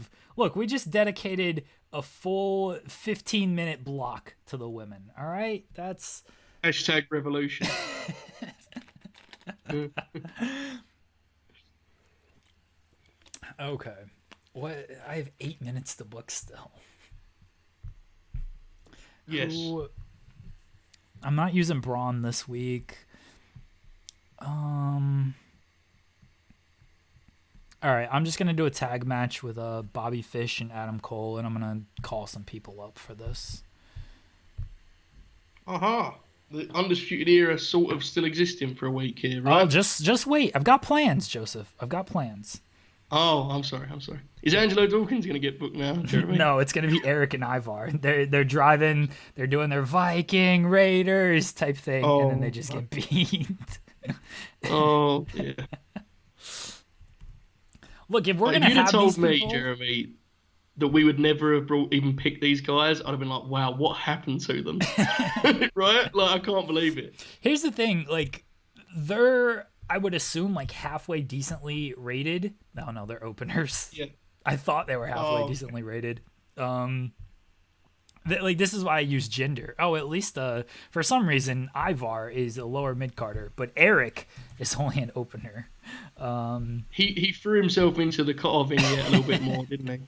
just dedicated a full 15-minute block to the women. All right? That's Hashtag revolution. okay. What? I have 8 minutes to book still. Yes. I'm not using Braun this week. All right, I'm just gonna do a tag match with Bobby Fish and Adam Cole, and I'm gonna call some people up for this. Aha. The Undisputed Era sort of still existing for a week here, right? Oh, just wait. I've got plans, Joseph. I've got plans. Oh, I'm sorry. Is Angelo Dawkins going to get booked now, Jeremy? No, it's going to be Eric and Ivar. They're driving, they're doing their Viking Raiders type thing, and then they just get beat. Oh, yeah. Look, if we're going to have have told these me, people... Jeremy, that we would never have even picked these guys, I'd have been like, wow, what happened to them? Right? Like, I can't believe it. Here's the thing, like, they're, I would assume, like, halfway decently rated. No, they're openers. Yeah. I thought they were halfway decently rated. This is why I use gender. Oh, at least for some reason, Ivar is a lower mid-carder, but Eric is only an opener. He threw himself into the cut-off vignette a little bit more, didn't he?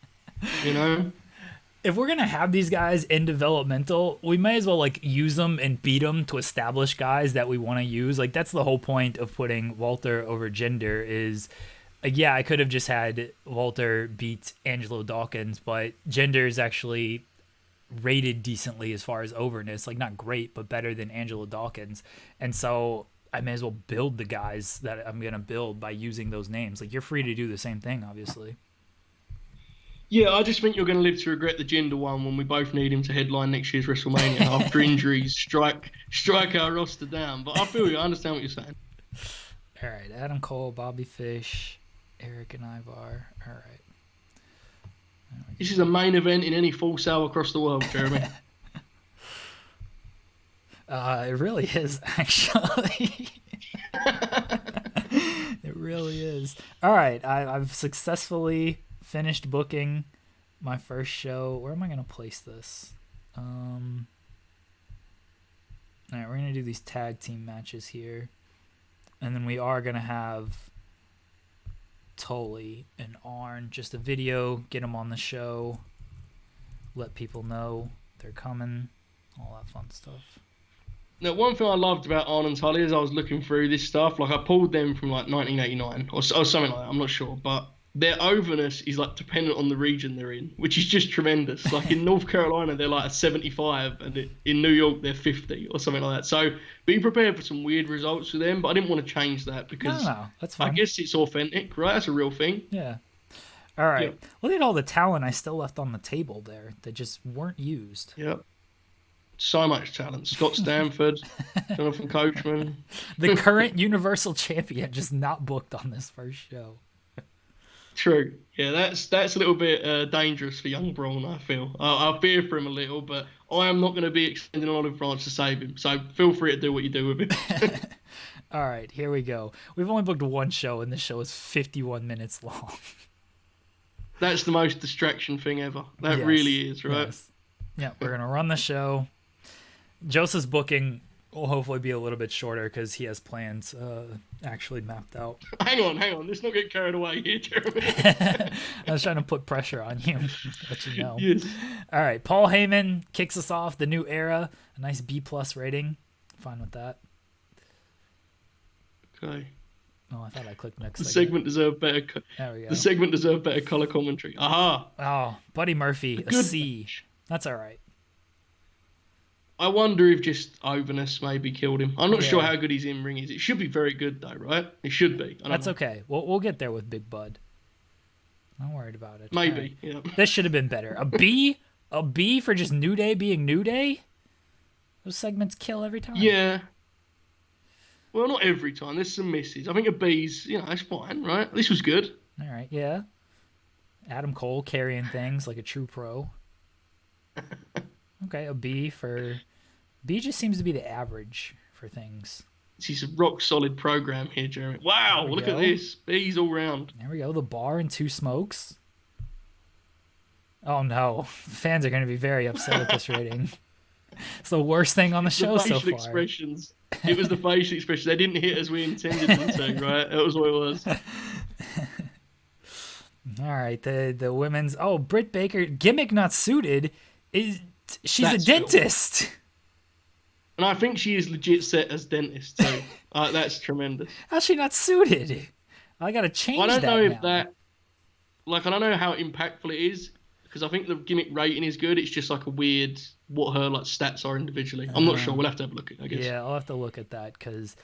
You know? If we're going to have these guys in developmental, we may as well, like, use them and beat them to establish guys that we want to use. Like, that's the whole point of putting Walter over Jinder is, yeah, I could have just had Walter beat Angelo Dawkins, but Jinder is actually rated decently as far as overness. Like, not great, but better than Angelo Dawkins. And so I may as well build the guys that I'm going to build by using those names. Like, you're free to do the same thing, obviously. Yeah, I just think you're going to live to regret the Jinder one when we both need him to headline next year's WrestleMania after injuries strike our roster down. But I feel you. I understand what you're saying. All right, Adam Cole, Bobby Fish, Eric and Ivar. All right. This is a main event in any Full Sail across the world, Jeremy. It really is, actually. It really is. All right, I've successfully finished booking my first show. Where am I going to place this? All right, we're going to do these tag team matches here. And then we are going to have Tully and Arn. Just a video, get them on the show, let people know they're coming, all that fun stuff. Now, one thing I loved about Arn and Tully is I was looking through this stuff. Like, I pulled them from, like, 1989 or something like that. I'm not sure. But their overness is, like, dependent on the region they're in, which is just tremendous. Like, in North Carolina, they're, like, a 75. And in New York, they're 50 or something like that. So be prepared for some weird results for them. But I didn't want to change that because no, that's fine. I guess it's authentic, right? That's a real thing. Yeah. All right. Yeah. Look at all the talent I still left on the table there that just weren't used. Yep. So much talent. Scott Stanford, Jonathan Coachman. The current Universal Champion just not booked on this first show. True. Yeah, that's a little bit dangerous for young Braun, I feel. I fear for him a little, but I am not going to be extending an olive branch to save him. So feel free to do what you do with him. All right, here we go. We've only booked one show, and this show is 51 minutes long. That's the most distraction thing ever. That Yes, really is, right? Yes. Yeah, we're going to run the show. Joseph's booking will hopefully be a little bit shorter because he has plans actually mapped out. Hang on. Let's not get carried away here, Jeremy. I was trying to put pressure on you, let you know. Yes. All right, Paul Heyman kicks us off, the new era, a nice B+ rating. Fine with that. Okay. Oh, I thought I clicked next. The segment deserved better. There we go. The segment deserved better color commentary. Aha. Oh, Buddy Murphy, a C. That's all right. I wonder if just overness maybe killed him. I'm not Yeah. sure how good his in-ring is. It should be very good, though, right? It should be. That's okay. We'll get there with Big Bud. Not worried about it. Maybe, All right. yeah. This should have been better. A B for just New Day being New Day? Those segments kill every time. Yeah. Well, not every time. There's some misses. I think a B's, it's fine, right? This was good. All right, yeah. Adam Cole carrying things like a true pro. Okay, a B for... B just seems to be the average for things. This is a rock-solid program here, Jeremy. Wow, look at this. B's all round. There we go. The bar and two smokes. Oh, no. Fans are going to be very upset at this rating. It's the worst thing on the show so far. Expressions. It was the facial expressions. They didn't hit as we intended them to, right? That was what it was. All right, the women's... Oh, Britt Baker, gimmick not suited. She's a dentist. Cool. And I think she is legit set as dentist, too. That's tremendous. How's she not suited? I got to change that I don't know if now. that... Like, I don't know how impactful it is, because I think the gimmick rating is good. It's just like a weird... what her like stats are individually. I'm not sure. We'll have to have a look at it, I guess. Yeah, I'll have to look at that, because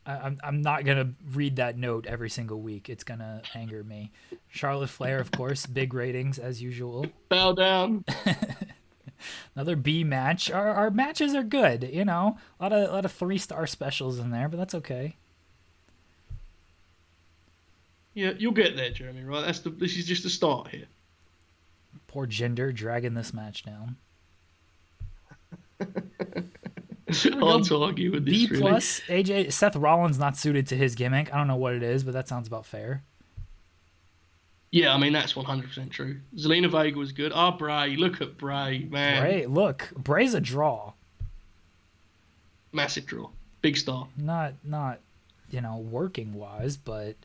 I'm not going to read that note every single week. It's going to anger me. Charlotte Flair, of course, big ratings, as usual. Bow down. Another B match. Our matches are good, A lot of 3-star specials in there, but that's okay. Yeah, you'll get there, Jeremy, right? This is just the start here. Poor Jinder dragging this match down. Hard to argue with this, B+, really. AJ, Seth Rollins not suited to his gimmick. I don't know what it is, but that sounds about fair. Yeah, I mean, that's 100% true. Zelina Vega was good. Bray. Look at Bray, man. Bray, look. Bray's a draw. Massive draw. Big star. Not working-wise, but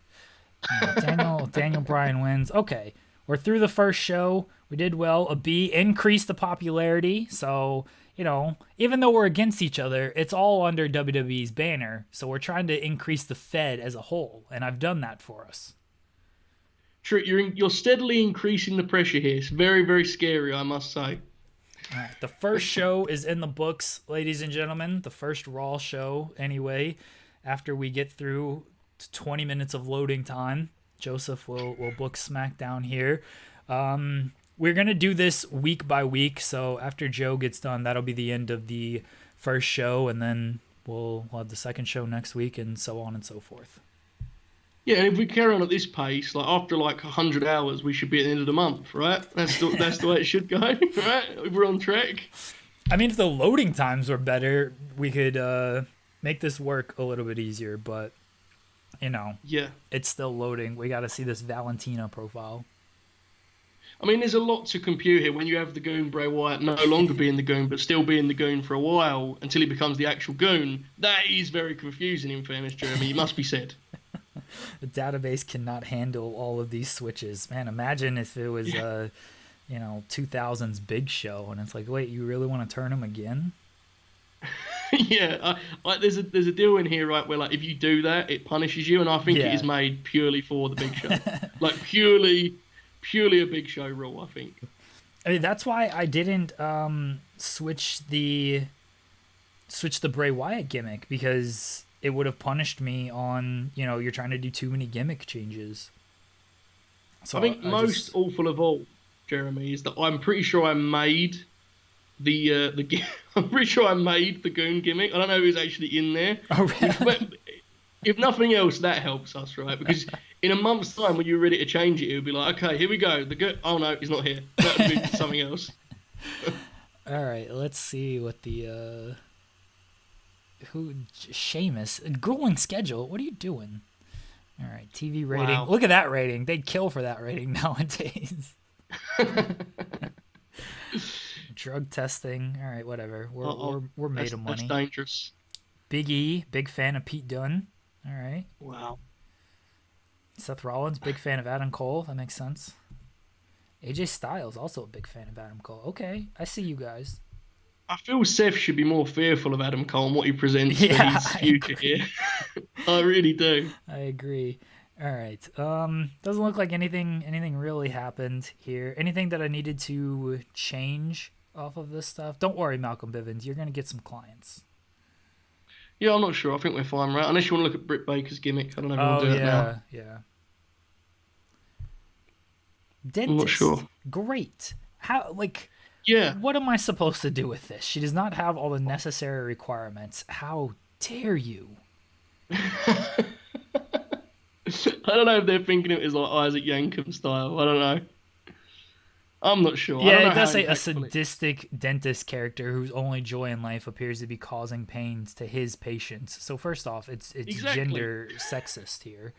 Daniel Bryan wins. Okay, we're through the first show. We did well. A B increased the popularity, so... even though we're against each other, it's all under WWE's banner. So we're trying to increase the Fed as a whole, and I've done that for us. True, you're steadily increasing the pressure here. It's very, very scary, I must say. All right, the first show is in the books, ladies and gentlemen. The first Raw show, anyway. After we get through 20 minutes of loading time, Joseph will book SmackDown here. We're going to do this week by week, so after Joe gets done, that'll be the end of the first show, and then we'll have the second show next week, and so on and so forth. Yeah, and if we carry on at this pace, like after like 100 hours, we should be at the end of the month, right? That's the way it should go, right? If we're on track. I mean, if the loading times were better, we could make this work a little bit easier. But Yeah. it's still loading. We got to see this Valentina profile. I mean, there's a lot to compute here when you have the goon Bray Wyatt no longer being the goon, but still being the goon for a while until he becomes the actual goon. That is very confusing, in fairness, Jeremy. It must be said. The database cannot handle all of these switches. Man, imagine if it was, 2000s Big Show, and it's like, wait, you really want to turn him again? Yeah, there's a deal in here, right, where like if you do that, it punishes you, and I think it is made purely for the Big Show, like purely a Big Show rule. I think. I mean, that's why I didn't switch the Bray Wyatt gimmick, because it would have punished me on, you're trying to do too many gimmick changes. So I think most awful of all, Jeremy, is that I'm pretty sure I made I'm pretty sure I made the goon gimmick. I don't know who's actually in there. Oh, really? If nothing else, that helps us, right? Because in a month's time, when you're ready to change it, it would be like, okay, here we go. Oh no, he's not here. That would be something else. All right, let's see what the Sheamus, grueling schedule. What are you doing? All right, TV rating. Wow. Look at that rating. They'd kill for that rating nowadays. Drug testing. All right, whatever. We're made of money. That's dangerous. Big E, big fan of Pete Dunne. All right. Wow. Seth Rollins, big fan of Adam Cole. That makes sense. AJ Styles, also a big fan of Adam Cole. Okay, I see you guys. I feel Seth should be more fearful of Adam Cole and what he presents for his future here. I really do. I agree. All right. Doesn't look like anything really happened here. Anything that I needed to change off of this stuff? Don't worry, Malcolm Bivens. You're gonna get some clients. Yeah, I'm not sure. I think we're fine, right? Unless you want to look at Britt Baker's gimmick. I don't know if you want to do that now. Yeah. Dentist. I'm not sure. Great. How, like... Yeah. What am I supposed to do with this? She does not have all the necessary requirements. How dare you? I don't know if they're thinking it is like Isaac Yankem style. I don't know. I'm not sure. Yeah, it does say a sadistic dentist character whose only joy in life appears to be causing pains to his patients. So first off, it's exactly. Gender sexist here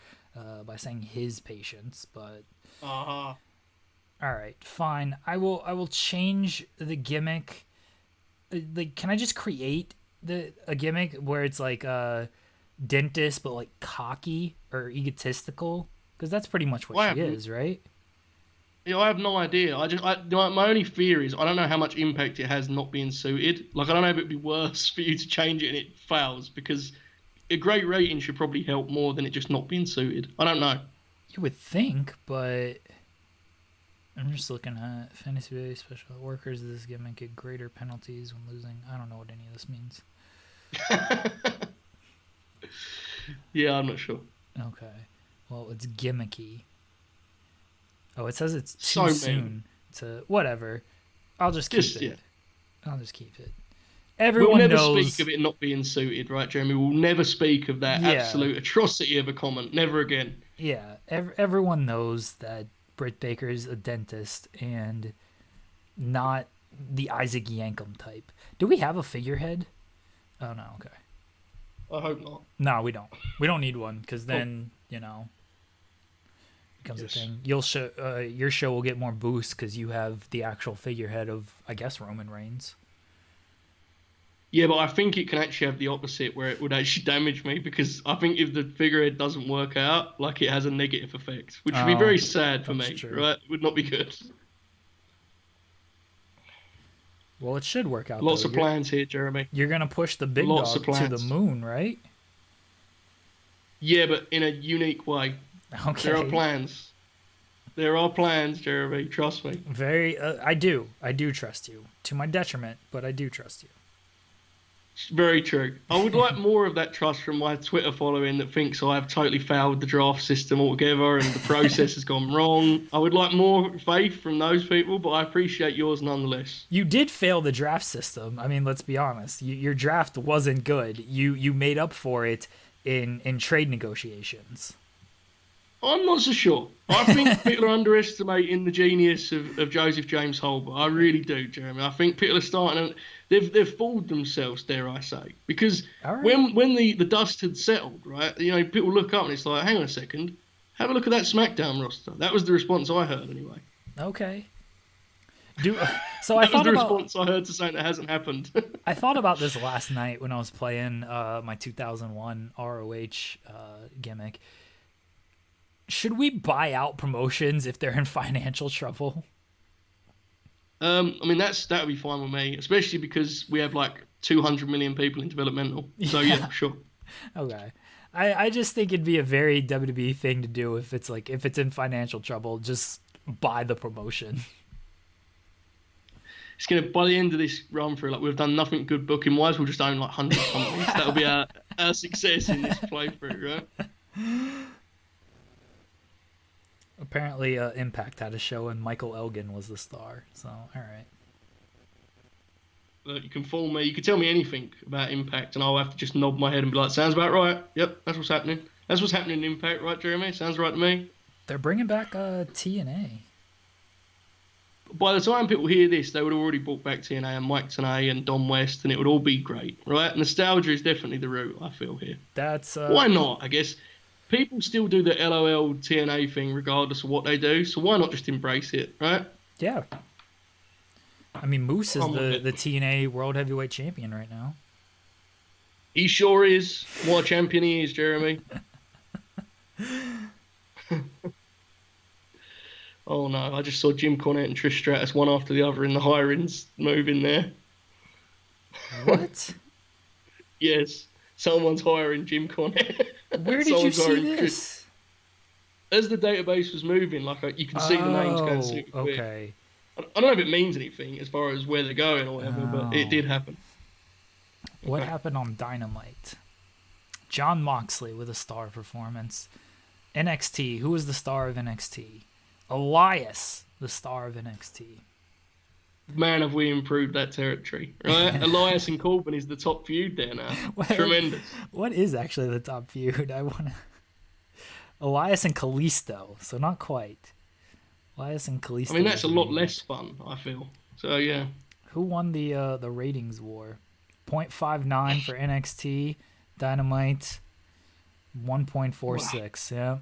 by saying his patients, but all right, fine. I will change the gimmick. Like, can I just create a gimmick where it's like dentist but like cocky or egotistical? Because that's pretty much what she is, right? Yeah, I have no idea. My only fear is I don't know how much impact it has not being suited. Like, I don't know if it'd be worse for you to change it and it fails, because a great rating should probably help more than it just not being suited. I don't know. You would think, but I'm just looking at fantasy special workers. This gimmick get greater penalties when losing. I don't know what any of this means. Yeah, I'm not sure. Okay. Well, it's gimmicky. Oh, it says it's too soon to whatever. I'll just keep it. Yeah. I'll just keep it. Everyone we'll never knows... speak of it not being suited, right, Jeremy? We'll never speak of that absolute atrocity of a comment. Never again. Yeah, everyone knows that Britt Baker is a dentist and not the Isaac Yankem type. Do we have a figurehead? Oh, no, okay. I hope not. No, we don't. We don't need one, because then, becomes a thing. Your show will get more boost because you have the actual figurehead of, I guess, Roman Reigns. Yeah, but I think it can actually have the opposite, where it would actually damage me, because I think if the figurehead doesn't work out, like, it has a negative effect, which would be very sad for me, true. right? It would not be good. Well, it should work out. Lots of plans here, Jeremy. You're going to push the big dog to the moon, right? Yeah, but in a unique way. Okay. There are plans. There are plans, Jeremy. Trust me. I do trust you. To my detriment, but I do trust you. Very true. I would like more of that trust from my Twitter following that thinks I have totally failed the draft system altogether and the process has gone wrong. I would like more faith from those people, but I appreciate yours nonetheless. You did fail the draft system. I mean, let's be honest. Your draft wasn't good. You made up for it in trade negotiations. I'm not so sure. I think people are underestimating the genius of Joseph James Hulbert. I really do, Jeremy. I think people are starting to they've fooled themselves, dare I say, because All right. when the dust had settled, right? You know, people look up and it's like, hang on a second, have a look at that SmackDown roster. That was the response I heard anyway. Okay. So I That was thought the about response I heard to saying that hasn't happened. I thought about this last night when I was playing my 2001 ROH gimmick. Should we buy out promotions if they're in financial trouble? I mean, that would be fine with me, especially because we have like 200 million people in developmental. So yeah, sure. Okay. I just think it'd be a very WWE thing to do if it's in financial trouble, just buy the promotion. It's gonna by the end of this run through, like we've done nothing good booking wise. We'll just own like 100 companies. That'll be our success in this playthrough, right? Apparently, Impact had a show and Michael Elgin was the star. So, all right. You can fool me. You can tell me anything about Impact, and I'll have to just nod my head and be like, "Sounds about right. Yep, that's what's happening. That's what's happening in Impact, right, Jeremy? Sounds right to me." They're bringing back TNA. By the time people hear this, they would have already brought back TNA and Mike Tenay and Don West, and it would all be great, right? Nostalgia is definitely the route, I feel here. That's Why not? I guess people still do the LOL TNA thing regardless of what they do, so why not just embrace it, right? yeah. I mean, Moose is the TNA World Heavyweight Champion right now. He sure is. What a champion he is, Jeremy. Oh no, I just saw Jim Cornette and Trish Stratus one after the other in the hirings move in there. What? Yes, someone's hiring Jim Cornette. Where did you see this? As the database was moving, like you can see the names going super quick. Okay. I don't know if it means anything as far as where they're going or whatever, but it did happen. What happened on Dynamite? Jon Moxley with a star performance. NXT, who was the star of NXT? Elias, the star of NXT. Man, have we improved that territory, right? Elias and Corbin is the top feud there now. Tremendous. What is actually the top feud? Elias and Kalisto, so not quite. Elias and Kalisto. I mean, that's a lot less fun, I feel. So, yeah. Who won the ratings war? 0.59 for NXT, Dynamite 1.46. Wow. Yeah.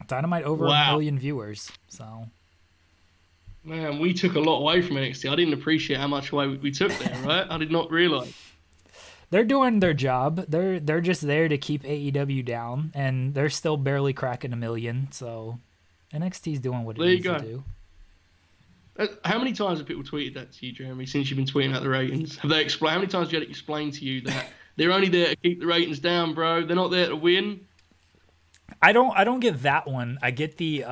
Dynamite over 1 million viewers. So, man, we took a lot away from NXT. I didn't appreciate how much away we took there, right? I did not realize. They're doing their job. They're just there to keep AEW down, and they're still barely cracking 1 million. So, NXT's doing what it needs to do. How many times have people tweeted that to you, Jeremy, since you've been tweeting out the ratings? Have they explained? How many times have you had it explained to you that they're only there to keep the ratings down, bro? They're not there to win. I don't get that one. I get the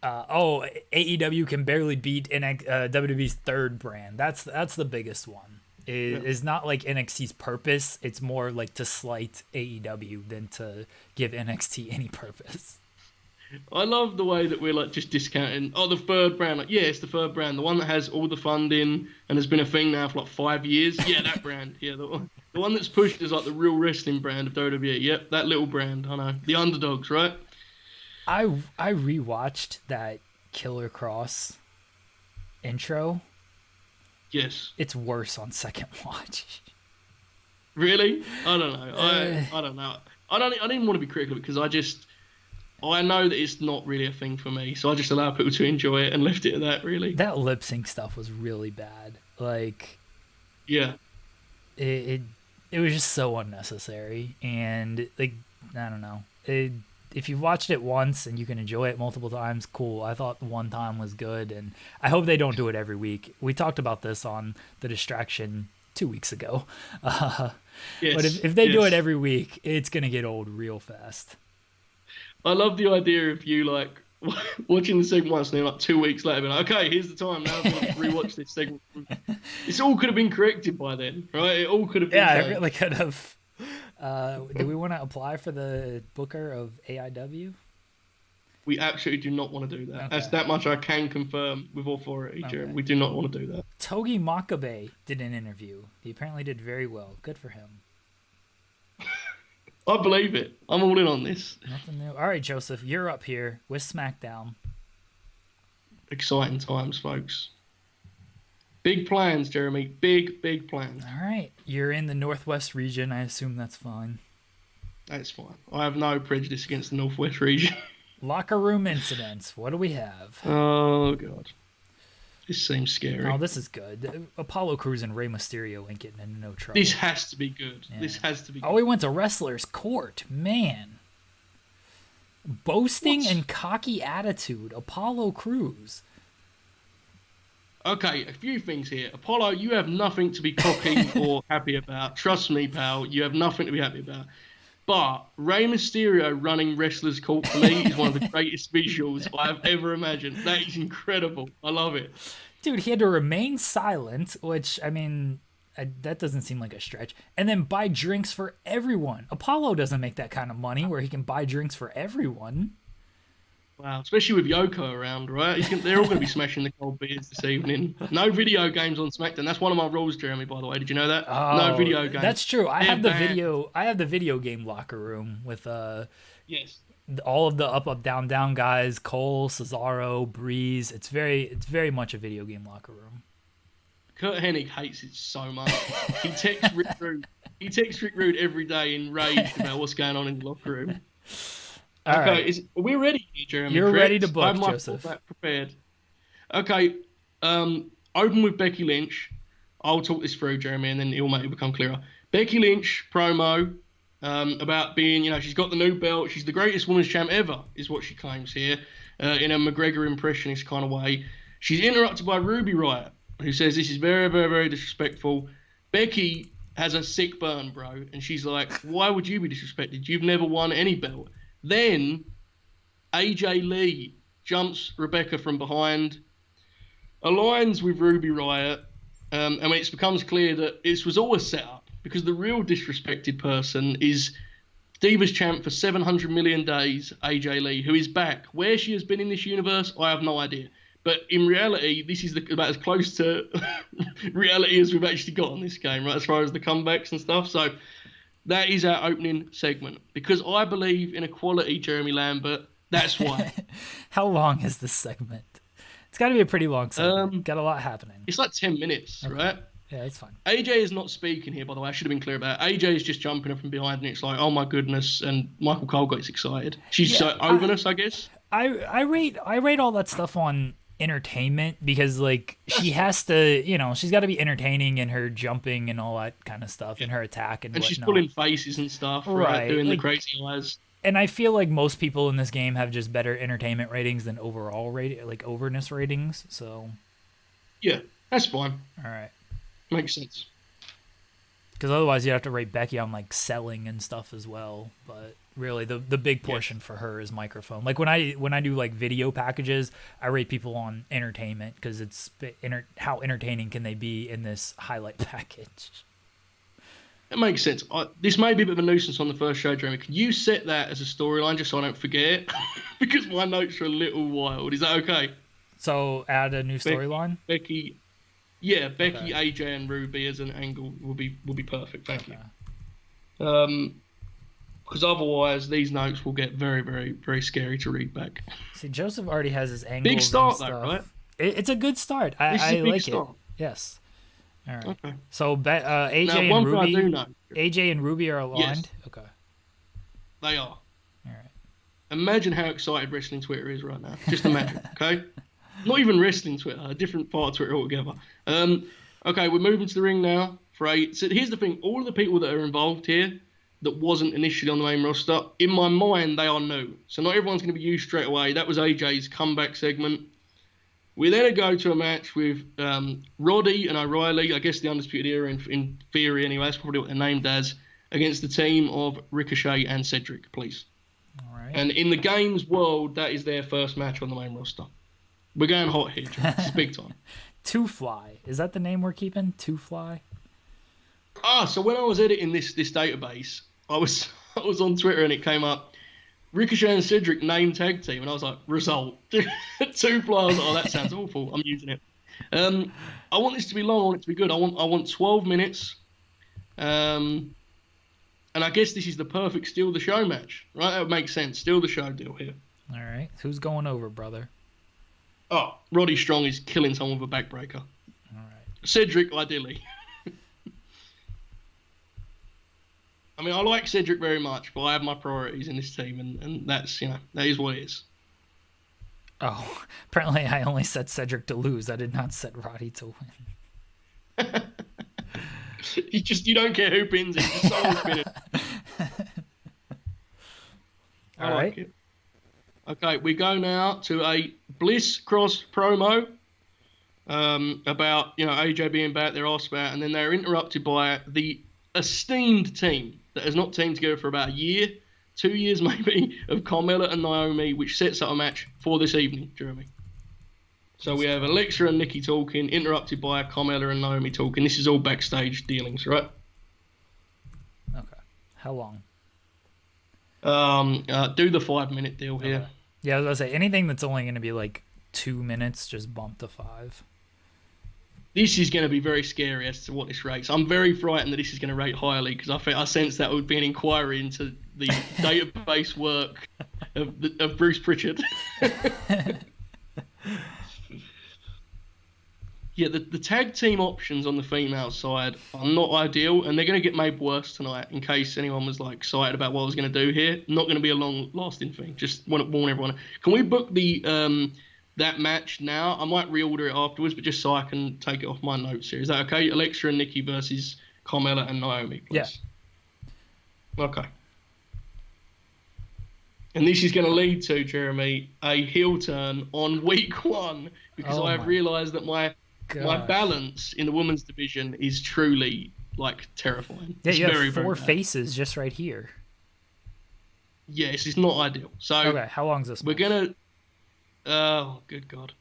AEW can barely beat WWE's third brand. That's the biggest one. It's not like NXT's purpose. It's more like to slight AEW than to give NXT any purpose. I love the way that we're like just discounting. Oh, the third brand. Like, yeah, it's the third brand, the one that has all the funding and has been a thing now for like 5 years. Yeah, that brand. Yeah, the one that's pushed is like the real wrestling brand of WWE. Yep, that little brand. I know, the underdogs, right? I rewatched that Killer Cross intro. Yes, it's worse on second watch. Really? I don't know. I don't know. I didn't want to be critical because I know that it's not really a thing for me, so I just allow people to enjoy it and left it at that, really. That lip sync stuff was really bad. Like, yeah, it was just so unnecessary, and like, I don't know. If you've watched it once and you can enjoy it multiple times, cool. I thought one time was good, and I hope they don't do it every week. We talked about this on The Distraction 2 weeks ago. Yes, but if they do it every week, it's gonna get old real fast. I love the idea of you like watching the segment once and then like 2 weeks later being like, okay, here's the time now to rewatch this segment. This all could have been corrected by then, right? It all could have been it really could have. Do we want to apply for the booker of AIW? We absolutely do not want to do that. Okay. That's that much I can confirm with authority, Jeremy. We do not want to do that. Togi Makabe did an interview. He apparently did very well. Good for him. I believe it. I'm all in on this. Nothing new. All right, Joseph, you're up here with SmackDown. Exciting times, folks. Big plans, Jeremy. Big plans. All right, you're in the Northwest region. I assume that's fine. That's fine. I have no prejudice against the Northwest region. Locker room incidents. What do we have? Oh, God. This seems scary. Oh, this is good. Apollo Crews and Rey Mysterio ain't getting into no trouble. This has to be good. Yeah. This has to be good. Oh, we went to Wrestler's Court. Man. Boasting and cocky attitude. Apollo Crews. Okay, a few things here. Apollo, you have nothing to be cocky or happy about. Trust me, pal. You have nothing to be happy about. But Rey Mysterio running Wrestler's Court for me is one of the greatest visuals I have ever imagined. That is incredible. I love it. Dude, he had to remain silent, which, I mean, that doesn't seem like a stretch. And then buy drinks for everyone. Apollo doesn't make that kind of money where he can buy drinks for everyone. Wow, especially with Yoko around, right? They're all going to be smashing the cold beers this evening. No video games on SmackDown. That's one of my rules, Jeremy, by the way. Did you know that? Oh, no video games. That's true. I have the video game locker room with yes, all of the up down down guys, Cole, Cesaro, Breeze. It's very much a video game locker room. Kurt Hennig hates it so much. He texts Rick Rude. He texts Rick Rude every day enraged about what's going on in the locker room. All okay, right. We're ready here, Jeremy. You're correct? ready to book, I have my Joseph. full back prepared. Okay, open with Becky Lynch. I'll talk this through, Jeremy, and then it'll become clearer. Becky Lynch promo about being, she's got the new belt. She's the greatest women's champ ever, is what she claims here, in a McGregor impressionist kind of way. She's interrupted by Ruby Riott, who says this is very, very, very disrespectful. Becky has a sick burn, bro, and she's like, why would you be disrespected? You've never won any belt. Then AJ Lee jumps Rebecca from behind, aligns with Ruby Riott, and when it becomes clear that this was all a setup, because the real disrespected person is Divas champ for 700 million days, AJ Lee, who is back. Where she has been in this universe, I have no idea. But in reality, this is about as close to reality as we've actually got on this game, right, as far as the comebacks and stuff. So that is our opening segment. Because I believe in equality, Jeremy Lambert. That's why. How long is this segment? It's got to be a pretty long segment. Got a lot happening. It's like 10 minutes, okay. Right? Yeah, it's fine. AJ is not speaking here, by the way. I should have been clear about it. AJ is just jumping up from behind, and it's like, oh my goodness, and Michael Cole gets excited. She's so overness, I guess. I rate all that stuff on entertainment because she has to, she's got to be entertaining in her jumping and all that kind of stuff, and her attack and whatnot. She's pulling faces and stuff, right? Doing the crazy eyes. And I feel like most people in this game have just better entertainment ratings than overall overness ratings. So yeah, that's fine. All right, makes sense. Because otherwise you have to rate Becky on selling and stuff as well. But really, the big portion for her is microphone. Like when I do video packages, I rate people on entertainment because it's how entertaining can they be in this highlight package. It makes sense. This may be a bit of a nuisance on the first show, Jeremy. Can you set that as a storyline just so I don't forget? Because my notes are a little wild. Is that okay? So add a new storyline? Becky, okay. AJ, and Ruby as an angle will be perfect. Thank you. Because otherwise these notes will get very, very, very scary to read back. See, Joseph already has his angles. Big start, and though, right? It's a good start. I like it. Yes. All right. Okay. So AJ now, and Ruby. AJ and Ruby are aligned. Yes. Okay. They are. All right. Imagine how excited wrestling Twitter is right now. Just imagine. Okay. Not even wrestling Twitter. A different part of Twitter altogether. Okay, we're moving to the ring now. So here's the thing. All of the people that are involved here that wasn't initially on the main roster, in my mind, they are new. So not everyone's going to be used straight away. That was AJ's comeback segment. We then go to a match with Roddy and O'Reilly, I guess the Undisputed Era in theory anyway, that's probably what they're named as, against the team of Ricochet and Cedric, please. All right. And in the game's world, that is their first match on the main roster. We're going hot here, John. This is big time. Two Fly. Is that the name we're keeping? Two Fly? So when I was editing this database, I was on Twitter and it came up, Ricochet and Cedric name tag team, and I was like, result. Two Fly. I was like, oh, that sounds awful. I'm using it. I want this to be long. I want it to be good. I want 12 minutes. And I guess this is the perfect steal the show match, right? That would make sense. Steal the show deal here. All right. Who's going over, brother? Oh, Roddy Strong is killing someone with a backbreaker. All right. Cedric, ideally. I mean, I like Cedric very much, but I have my priorities in this team, and that's, that is what it is. Oh, apparently I only set Cedric to lose. I did not set Roddy to win. You don't care who pins it. Just someone's pinning it. All right. It. Okay, we go now to a Bliss Cross promo about AJ being back, their ass back, and then they're interrupted by the esteemed team that has not teamed together for about a year, 2 years maybe, of Carmella and Naomi, which sets up a match for this evening, Jeremy. So we have Alexa and Nikki talking, interrupted by Carmella and Naomi talking. This is all backstage dealings, right? Okay. How long? Do the 5-minute deal here. Okay. Yeah, I was going to say, anything that's only going to be like 2 minutes, just bump to 5. This is going to be very scary as to what this rates. I'm very frightened that this is going to rate highly because I sense that would be an inquiry into the database work of Bruce Pritchard. Yeah, the tag team options on the female side are not ideal, and they're going to get made worse tonight in case anyone was excited about what I was going to do here. Not going to be a long-lasting thing. Just want to warn everyone. Can we book the that match now? I might reorder it afterwards, but just so I can take it off my notes here. Is that okay? Alexa and Nikki versus Carmella and Naomi, please. Yeah. Okay. And this is going to lead to, Jeremy, a heel turn on week 1 because I have realised that my balance in the women's division is truly terrifying. Yeah, it's you very, have 4 very bad. faces just right here. Yes, it's not ideal. So okay, how long is this? We're gonna. Oh, good God.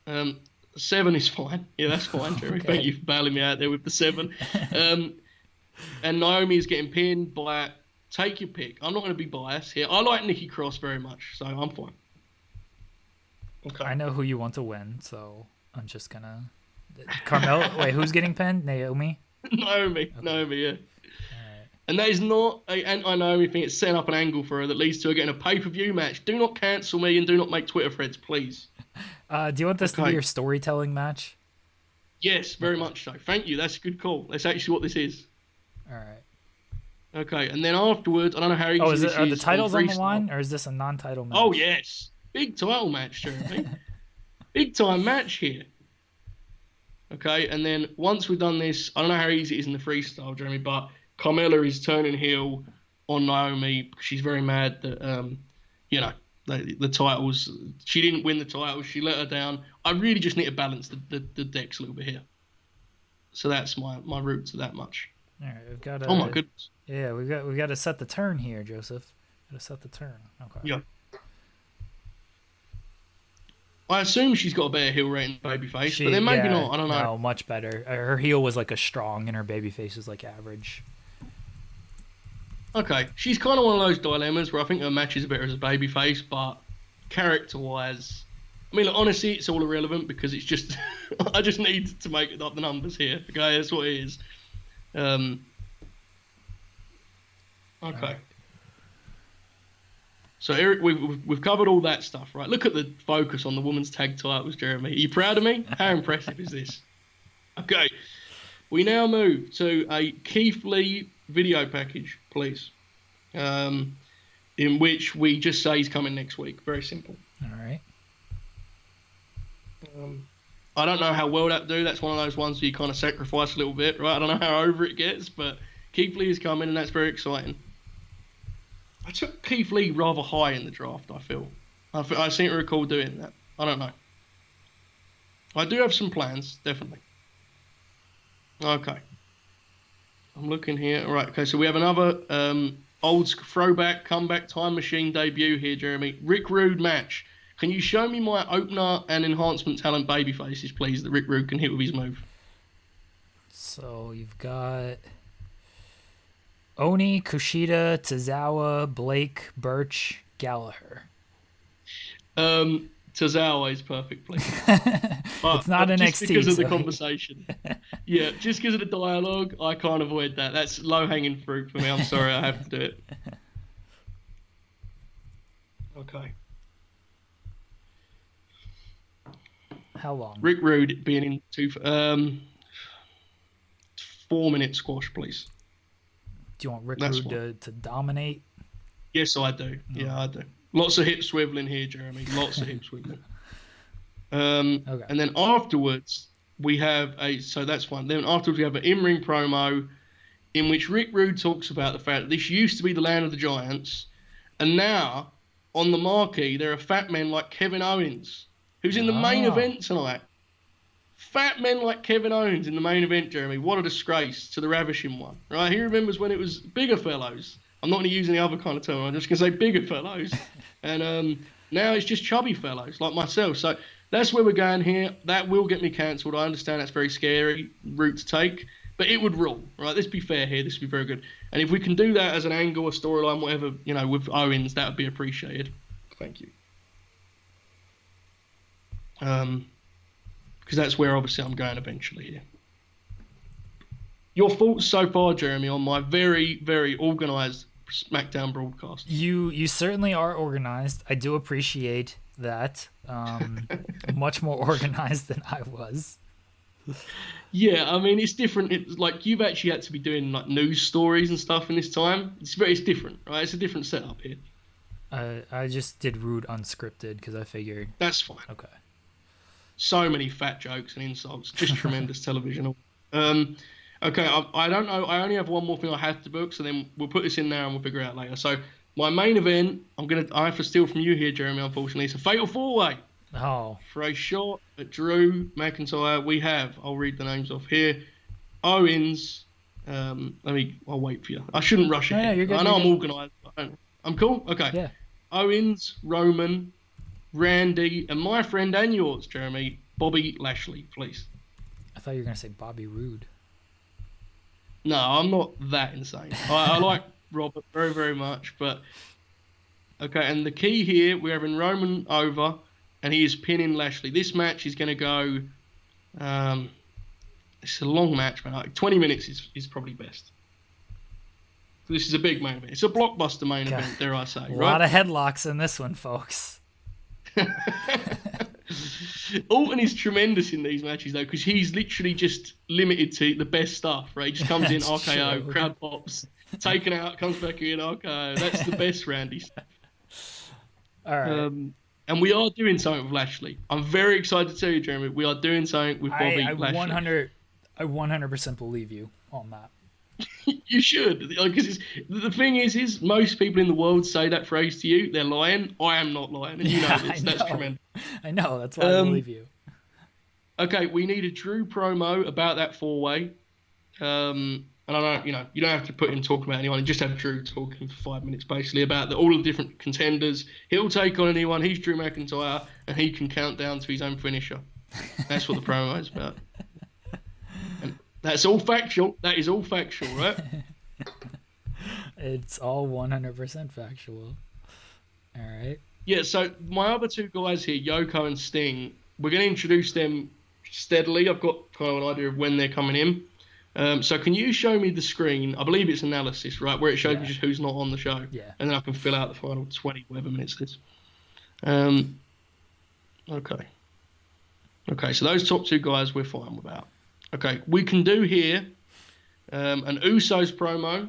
7 is fine. Yeah, that's fine, Jeremy. Okay. Thank you for bailing me out there with the 7. And Naomi is getting pinned by. Take your pick. I'm not going to be biased here. I like Nikki Cross very much, so I'm fine. Okay. I know who you want to win, so I'm just gonna. Carmella. Wait, who's getting pinned? Naomi. Naomi, yeah. Right. And that is not an anti-Naomi thing. It's setting up an angle for her that leads to her getting a pay-per-view match. Do not cancel me and do not make Twitter threads, please. Do you want this to be your storytelling match? Yes, very much so. Thank you. That's a good call. That's actually what this is. All right. Okay, and then afterwards, I don't know how easy this is. Are the titles on the line, or is this a non-title match? Oh, yes. Big title match, Jeremy. Big time match here. Okay, and then once we've done this, I don't know how easy it is in the freestyle, Jeremy, but Carmella is turning heel on Naomi because she's very mad that, the titles, she didn't win the titles, she let her down. I really just need to balance the decks a little bit here. So that's my route to that much. All right, we've got. Oh my goodness. Yeah, we got to set the turn here, Joseph. Got to set the turn. Okay. Yeah. I assume she's got a better heel rating babyface, but then maybe not. I don't know. No, much better. Her heel was a strong, and her babyface was average. Okay, she's kind of one of those dilemmas where I think her match is better as a babyface, but character-wise, I mean, honestly, it's all irrelevant because it's just I just need to make up the numbers here. Okay, that's what it is. Okay. Right. So Eric, we've covered all that stuff, right? Look at the focus on the women's tag titles, Jeremy. Are you proud of me? How impressive is this? Okay, we now move to a Keith Lee video package, please, in which we just say he's coming next week. Very simple. All right. I don't know how well that do. That's one of those ones where you kind of sacrifice a little bit, right? I don't know how over it gets, but Keith Lee is coming, and that's very exciting. I took Keith Lee rather high in the draft, I feel. I seem to recall doing that. I don't know. I do have some plans, definitely. Okay. I'm looking here. All right, okay, so we have another old throwback, comeback, time machine debut here, Jeremy. Rick Rude match. Can you show me my opener and enhancement talent baby faces, please, that Rick Rude can hit with his move? So you've got Oni, Kushida, Tozawa, Blake, Birch, Gallagher. Tozawa is perfect, please. It's not NXT. Just because of the conversation. Yeah, just because of the dialogue, I can't avoid that. That's low-hanging fruit for me. I'm sorry, I have to do it. Okay. How long? Rick Rude being in 4-minute squash, please. Do you want Rick Rude to dominate? Yes, I do. Yeah, I do. Lots of hip swiveling here, Jeremy. Lots of hip swiveling. Okay. And then afterwards, we have so that's fine. Then afterwards, we have an in-ring promo in which Rick Rude talks about the fact that this used to be the land of the giants, and now on the marquee there are fat men like Kevin Owens, who's in the main event tonight. Fat men like Kevin Owens in the main event, Jeremy. What a disgrace to the Ravishing One, right? He remembers when it was bigger fellows. I'm not going to use any other kind of term. I'm just going to say bigger fellows. And now it's just chubby fellows like myself. So that's where we're going here. That will get me cancelled. I understand that's a very scary route to take, but it would rule, right? Let's be fair here. This would be very good. And if we can do that as an angle, a storyline, whatever, with Owens, that would be appreciated. Thank you. Because that's where obviously I'm going eventually here. Your thoughts so far, Jeremy, on my very, very organised SmackDown broadcast? You certainly are organised. I do appreciate that. Much more organised than I was. Yeah, I mean, it's different. It's like you've actually had to be doing like news stories and stuff in this time. It's different, right? It's a different setup here. I just did Rude unscripted because I figured... That's fine. Okay. So many fat jokes and insults. Just tremendous television. Okay, I don't know. I only have one more thing I have to book, so then we'll put this in there and we'll figure it out later. So my main event, I have to steal from you here, Jeremy, unfortunately. It's a fatal four-way. Oh. For a shot at Drew McIntyre, we have, I'll read the names off here, Owens, I'll wait for you. I shouldn't rush ahead. You're good, I know I'm organised. I'm cool? Okay. Yeah. Owens, Roman, Randy, and my friend and yours, Jeremy, Bobby Lashley, please. I thought you were going to say Bobby Roode. No, I'm not that insane. I like Robert very, very much, but... Okay, and the key here, we're having Roman over, and he is pinning Lashley. This match is going to go... it's a long match, man. Like 20 minutes is probably best. This is a big main event. It's a blockbuster main event, dare I say. A lot of headlocks in this one, folks. Orton is tremendous in these matches, though, because he's literally just limited to the best stuff, right? He just comes in, RKO, true. Crowd pops, taken out, comes back in, RKO. That's the best Randy stuff. All right. And we are doing something with Lashley. I'm very excited to tell you, Jeremy, we are doing something with Bobby Lashley. I 100% believe you on that. You should, because the thing is most people in the world say that phrase to you. They're lying. I am not lying, and you know this. That's tremendous. I know. That's why I believe you. Okay, we need a Drew promo about that four-way, and I don't, you don't have to put in talking about anyone. Just have Drew talking for 5 minutes, basically about all the different contenders. He'll take on anyone. He's Drew McIntyre, and he can count down to his own finisher. That's what the promo is about. That's all factual. That is all factual, right? It's all 100% factual. All right. Yeah, so my other two guys here, Yoko and Sting, we're going to introduce them steadily. I've got kind of an idea of when they're coming in. So can you show me the screen? I believe it's analysis, right, where it shows me just who's not on the show. Yeah. And then I can fill out the final 20, whatever minutes it is. Okay. Okay, so those top two guys we're fine without. Okay, we can do here an Usos promo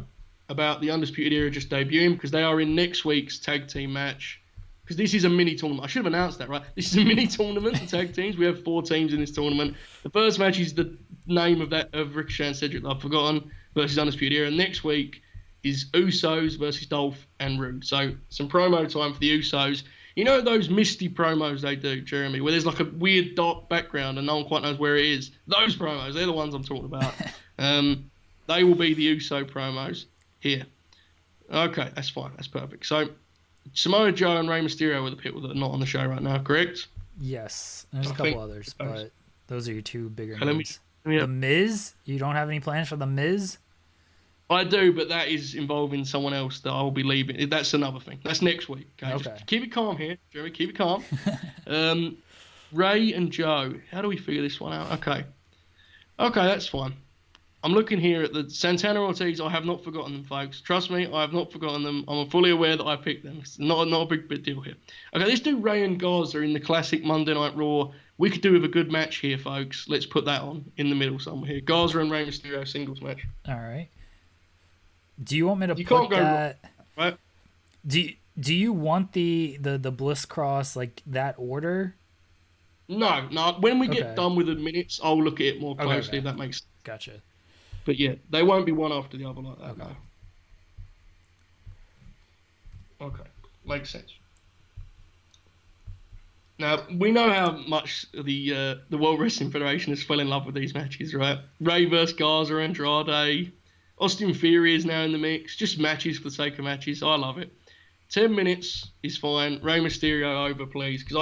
about the Undisputed Era just debuting because they are in next week's tag team match. Because this is a mini tournament. I should have announced that, right? This is a mini tournament for tag teams. We have 4 teams in this tournament. The first match is the name of Ricochet and Cedric I've forgotten versus Undisputed Era. Next week is Usos versus Dolph and Rude. So some promo time for the Usos. You know those misty promos they do, Jeremy, where there's like a weird dark background and no one quite knows where it is? Those promos, they're the ones I'm talking about. They will be the Uso promos here. Okay, that's fine. That's perfect. So Samoa Joe and Rey Mysterio are the people that are not on the show right now, correct? Yes. There's a couple others, but those are your two bigger names. The Miz? You don't have any plans for The Miz? I do, but that is involving someone else that I'll be leaving. That's another thing. That's next week. Okay. Okay. Just keep it calm here, Jeremy. Keep it calm. Ray and Joe. How do we figure this one out? Okay. Okay, that's fine. I'm looking here at the Santana Ortiz. I have not forgotten them, folks. Trust me, I have not forgotten them. I'm fully aware that I picked them. It's not a big deal here. Okay, let's do Ray and Garza in the classic Monday Night Raw. We could do with a good match here, folks. Let's put that on in the middle somewhere here. Garza and Rey Mysterio singles match. All right. Do you want me to put that? Wrong, right? Do you want the Bliss Cross like that order? No. When we get done with the minutes, I'll look at it more closely. If that makes sense. Gotcha. But yeah, they won't be one after the other like that. Okay. No. Okay, makes sense. Now we know how much the World Wrestling Federation has fell in love with these matches, right? Ray versus Garza, Andrade, Austin Theory is now in the mix. Just matches for the sake of matches. I love it. 10 minutes is fine. Rey Mysterio over, please, because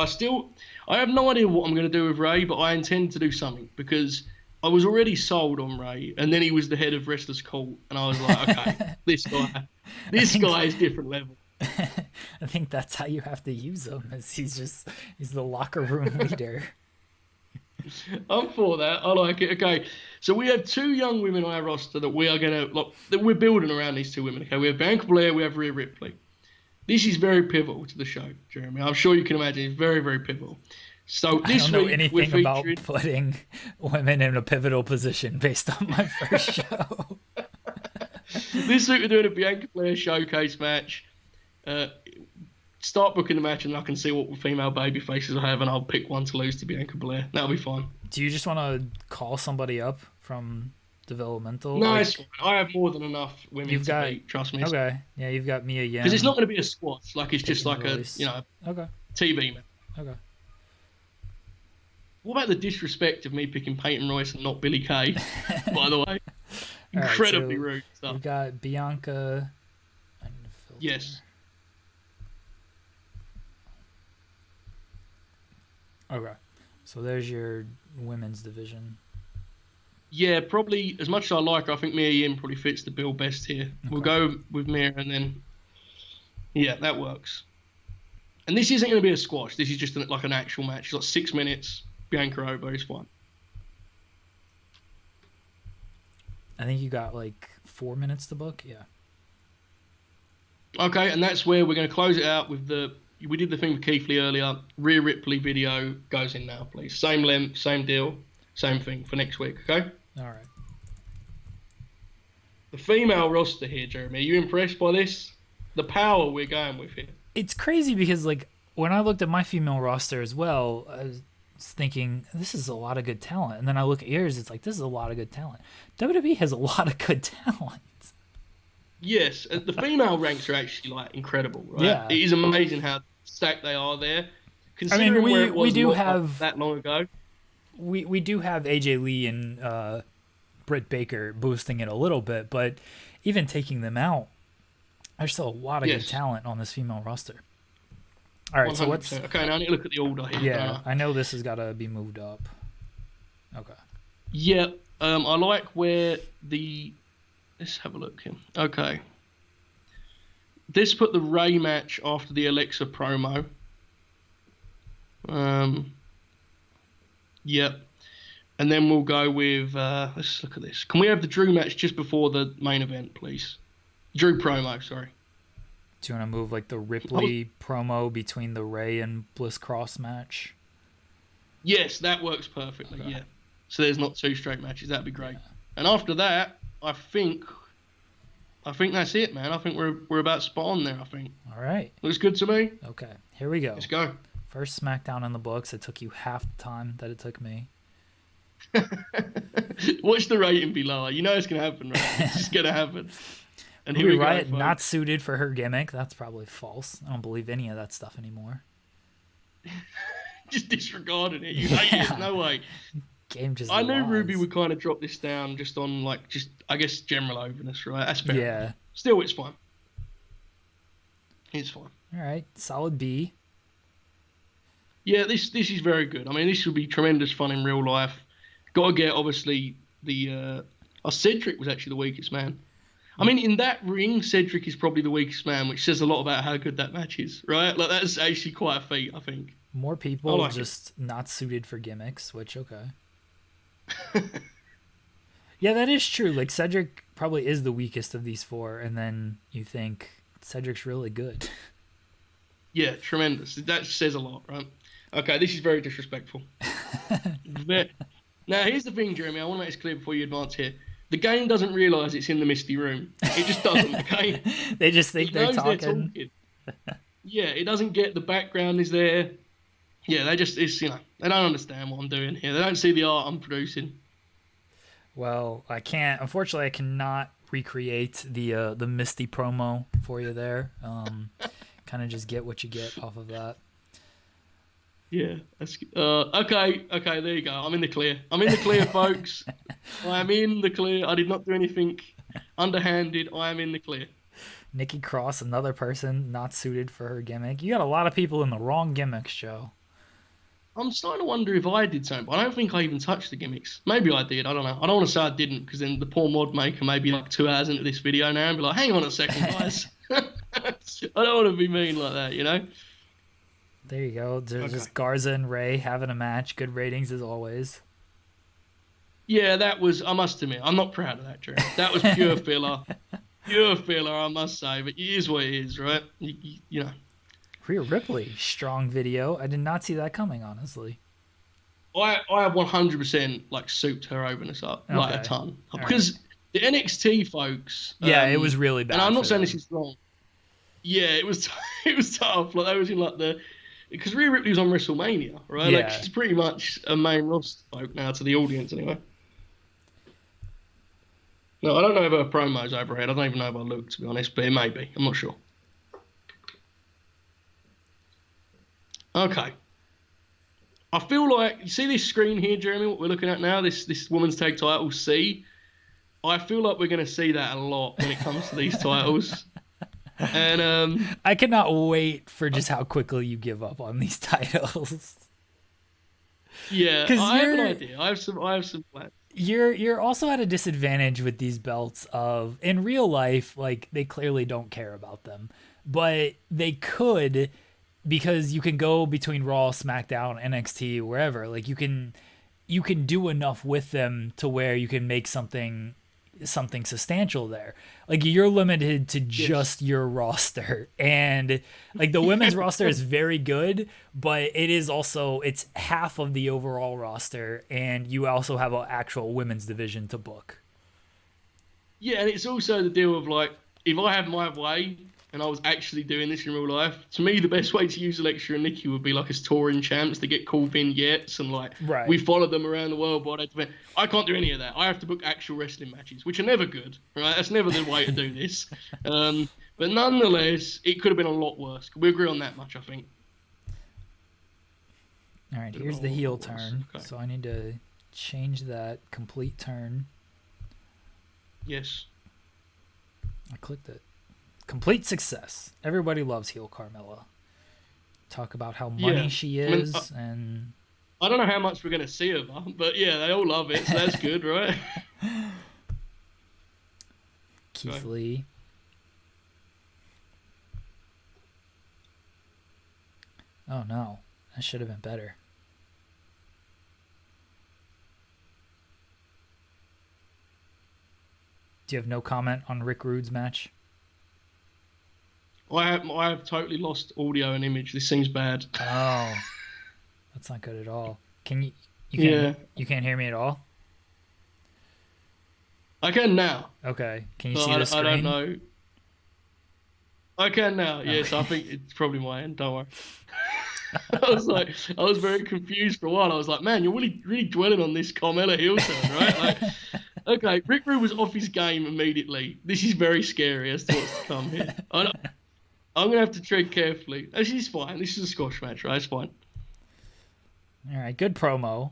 I have no idea what I'm going to do with Ray, but I intend to do something because I was already sold on Ray, and then he was the head of Wrestlers Court, and I was like, okay, this guy is different level. I think that's how you have to use him, as he's the locker room leader. I'm for that. I like it. Okay, so we have two young women on our roster that we're building around these two women. Okay, we have Bianca Belair, we have Rhea Ripley. This is very pivotal to the show, Jeremy. I'm sure you can imagine it's very, very pipital. So this I don't know week anything about putting women in a pivotal position based on my first show. This week we're doing a Bianca Belair showcase match. Start booking the match and I can see what female baby faces I have and I'll pick one to lose to Bianca Belair. That'll be fine. Do you just want to call somebody up from developmental? No, it's fine. I have more than enough women to beat, trust me. Okay. Yeah, you've got Mia Yim. Because it's not going to be a squash. Like, it's just like a TV match. Okay. What about the disrespect of me picking Peyton Royce and not Billy Kay, by the way? Incredibly rude stuff. We've got Bianca. Yes. Okay. So there's your women's division. Yeah, probably, as much as I like her, I think Mia Yim probably fits the bill best here. Okay. We'll go with Mia and then... Yeah, that works. And this isn't going to be a squash. This is just like an actual match. It's like 6 minutes. Bianca over is fine. I think you got like 4 minutes to book. Yeah. Okay, and that's where we're going to close it out with we did the thing with Keith Lee earlier. Rhea Ripley video goes in now, please. Same length, same deal, same thing for next week, okay? All right. The female roster here, Jeremy. Are you impressed by this? The power we're going with here. It's crazy because, like, when I looked at my female roster as well, I was thinking, this is a lot of good talent. And then I look at yours, it's like, this is a lot of good talent. WWE has a lot of good talent. Yes, the female ranks are actually, like, incredible, right? Yeah. It is amazing how stacked they are there. Considering we do have that long ago. We do have AJ Lee and Britt Baker boosting it a little bit, but even taking them out, there's still a lot of good talent on this female roster. All right, 100%. So what's... Okay, now I need to look at the order here. Yeah, I know this has got to be moved up. Okay. Yeah, I like where the... Let's have a look here. Okay. This put the Ray match after the Alexa promo. Yep. And then we'll go with... let's look at this. Can we have the Drew match just before the main event, please? Drew promo, sorry. Do you want to move like the Ripley promo between the Ray and Bliss Cross match? Yes, that works perfectly, yeah. So there's not 2 straight matches. That'd be great. Yeah. And after that, I think that's it, man. I think we're about spot on there, I think. All right. Looks good to me. Okay, here we go. Let's go. First SmackDown in the books. It took you half the time that it took me. Watch the rating be lower. You know it's going to happen, right? It's just going to happen. And here we go, Wyatt, not suited for her gimmick. That's probably false. I don't believe any of that stuff anymore. Just disregarding it. You hate it. No way. Game just I knew Ruby would kind of drop this down just on, like, I guess, general openness, right? That's fair. Yeah. Still, it's fine. It's fine. All right. Solid B. Yeah, this is very good. I mean, this will be tremendous fun in real life. Got to get, obviously, Cedric was actually the weakest man. I mean, in that ring, Cedric is probably the weakest man, which says a lot about how good that match is, right? Like, that's actually quite a feat, I think. More people just not suited for gimmicks, which, okay. Yeah, that is true. Like, Cedric probably is the weakest of these four, and then you think Cedric's really good. Yeah, tremendous. That says a lot, right? Okay, this is very disrespectful. Now, here's the thing, Jeremy. I want to make this clear before you advance here. The game doesn't realise it's in the Misty Room. It just doesn't, okay? They just think they're talking. Yeah, it doesn't get the background is there. Yeah, they don't understand what I'm doing here. They don't see the art I'm producing. Well, unfortunately, I cannot recreate the Misty promo for you there. Kind of just get what you get off of that. Yeah, that's okay. There you go. I'm in the clear. Folks. I am in the clear. I did not do anything underhanded. I am in the clear. Nikki Cross, another person not suited for her gimmick. You got a lot of people in the wrong gimmicks, Joe. I'm starting to wonder if I did something, but I don't think I even touched the gimmicks. Maybe I did. I don't know. I don't want to say I didn't, because then the poor mod maker may be like 2 hours into this video now and be like, hang on a second, guys. I don't want to be mean like that, you know? There you go. There's just Garza and Ray having a match. Good ratings as always. Yeah, that was, I must admit, I'm not proud of that, Jeremy. That was pure filler. Pure filler, I must say, but it is what it is, right? You know. Rhea Ripley, strong video. I did not see that coming, honestly. I 100% like souped her openness up, like a ton. Because the NXT folks... Yeah, it was really bad. And I'm not saying this is wrong. Yeah, it was tough. Like, they was in like the... Because Rhea Ripley was on WrestleMania, right? Yeah. Like, she's pretty much a main roster folk now to the audience, anyway. No, I don't know if her promo's overhead. I don't even know if I looked, to be honest, but it may be. I'm not sure. Okay. I feel like, you see this screen here, Jeremy, what we're looking at now, this Women's Tag Title C? I feel like we're going to see that a lot when it comes to these titles. And I cannot wait for just how quickly you give up on these titles. Yeah, I have an idea. I have some plans. You're also at a disadvantage with these belts of, in real life, like, they clearly don't care about them, but they could, because you can go between Raw, SmackDown, NXT, wherever. Like, you can do enough with them to where you can make something substantial there. Like, you're limited to just your roster, and like the women's roster is very good, but it's half of the overall roster, and you also have an actual women's division to book. Yeah, and it's also the deal of, like, if I had my way and I was actually doing this in real life, to me the best way to use Alexa and Nikki would be like as touring champs to get cool vignettes and like we follow them around the world. But I can't do any of that. I have to book actual wrestling matches, which are never good, right? That's never the way to do this. But nonetheless, it could have been a lot worse. We agree on that much, I think. All right, here's the heel turn. Okay. So I need to change that complete turn. Yes. I clicked it. Complete success. Everybody loves heel Carmella. Talk about how money she is, and I don't know how much we're going to see of her, but yeah, they all love it, so that's good, right? Keith Lee. Oh no, that should have been better. Do you have no comment on Rick Rude's match? I have totally lost audio and image. This seems bad. Oh, that's not good at all. You can't hear me at all? I can now. Okay. Can you see the screen? I don't know. I can now. Okay. Yes, I think it's probably my end. Don't worry. I was very confused for a while. I was like, man, you're really dwelling on this Carmella heel turn, right? Like, okay, Rick Rude was off his game immediately. This is very scary as to what's to come here. I'm going to have to tread carefully. This is fine. This is a squash match, right? It's fine. All right, good promo.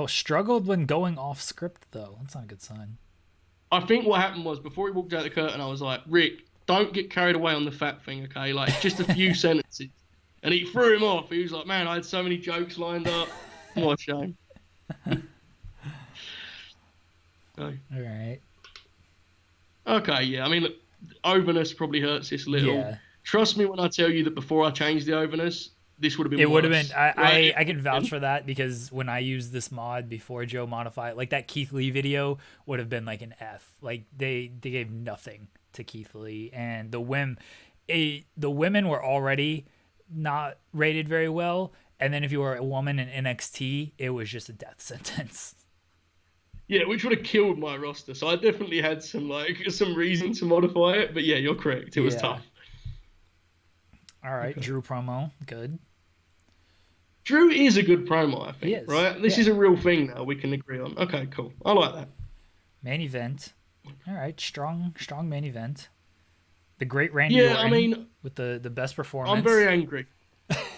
Struggled when going off script, though. That's not a good sign. I think what happened was, before he walked out the curtain, I was like, Rick, don't get carried away on the fat thing, okay? Like, just a few sentences. And he threw him off. He was like, man, I had so many jokes lined up. What a shame. All right. Okay, yeah. I mean, look, overness probably hurts this a little. Yeah. Trust me when I tell you that before I changed the overness, this would have been It would have worse. been. Right? I can vouch for that because when I used this mod before Joe modified, like that Keith Lee video would have been like an F. Like they gave nothing to Keith Lee, and the women were already not rated very well, and then if you were a woman in NXT, it was just a death sentence. Yeah, which would have killed my roster. So I definitely had some reason to modify it. But yeah, you're correct. It was tough. All right, okay. Drew promo, good. Drew is a good promo, I think. He is. Right? This is a real thing now. We can agree on. Okay, cool. I like that. Main event. All right, strong main event. The great Randy Orton, I mean, with the best performance. I'm very angry.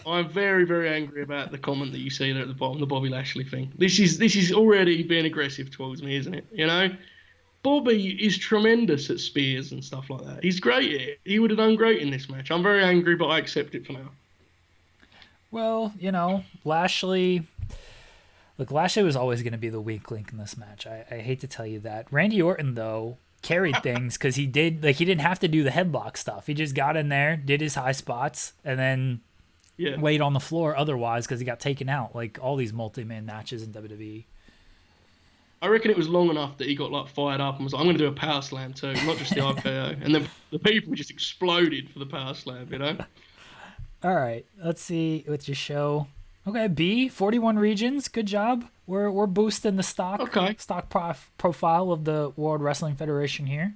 I'm very, very angry about the comment that you see there at the bottom, the Bobby Lashley thing. This is already being aggressive towards me, isn't it? You know? Bobby is tremendous at spears and stuff like that. He's great at it. He would have done great in this match. I'm very angry, but I accept it for now. Well, you know, Lashley... Look, Lashley was always going to be the weak link in this match. I hate to tell you that. Randy Orton, though, carried things because he didn't have to do the headlock stuff. He just got in there, did his high spots, and then... laid on the floor otherwise because he got taken out, like all these multi-man matches in WWE. I reckon it was long enough that he got like fired up and was like, I'm going to do a power slam too, not just the RKO. And then the people just exploded for the power slam, you know? All right, let's see what you show. Okay, B, 41 regions, good job. We're boosting the stock profile of the World Wrestling Federation here.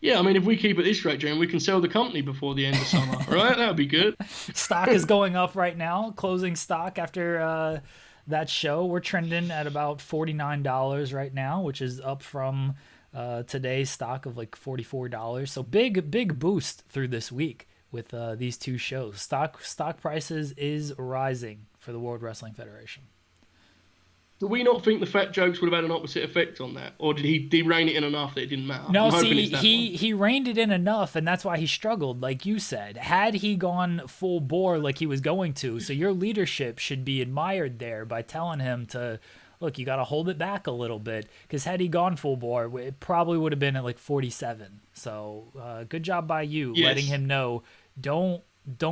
Yeah, I mean, if we keep it this rate, Jeremy, we can sell the company before the end of summer, right? That would be good. Stock is going up right now. Closing stock after that show. We're trending at about $49 right now, which is up from today's stock of like $44. So big boost through this week with these two shows. Stock prices is rising for the World Wrestling Federation. Do we not think the fat jokes would have had an opposite effect on that? Or did he rein it in enough that it didn't matter? No, see, he reined it in enough, and that's why he struggled, like you said. Had he gone full bore like he was going to, so your leadership should be admired there by telling him to, look, you got to hold it back a little bit. Because had he gone full bore, it probably would have been at like 47. So good job by you, letting him know, don't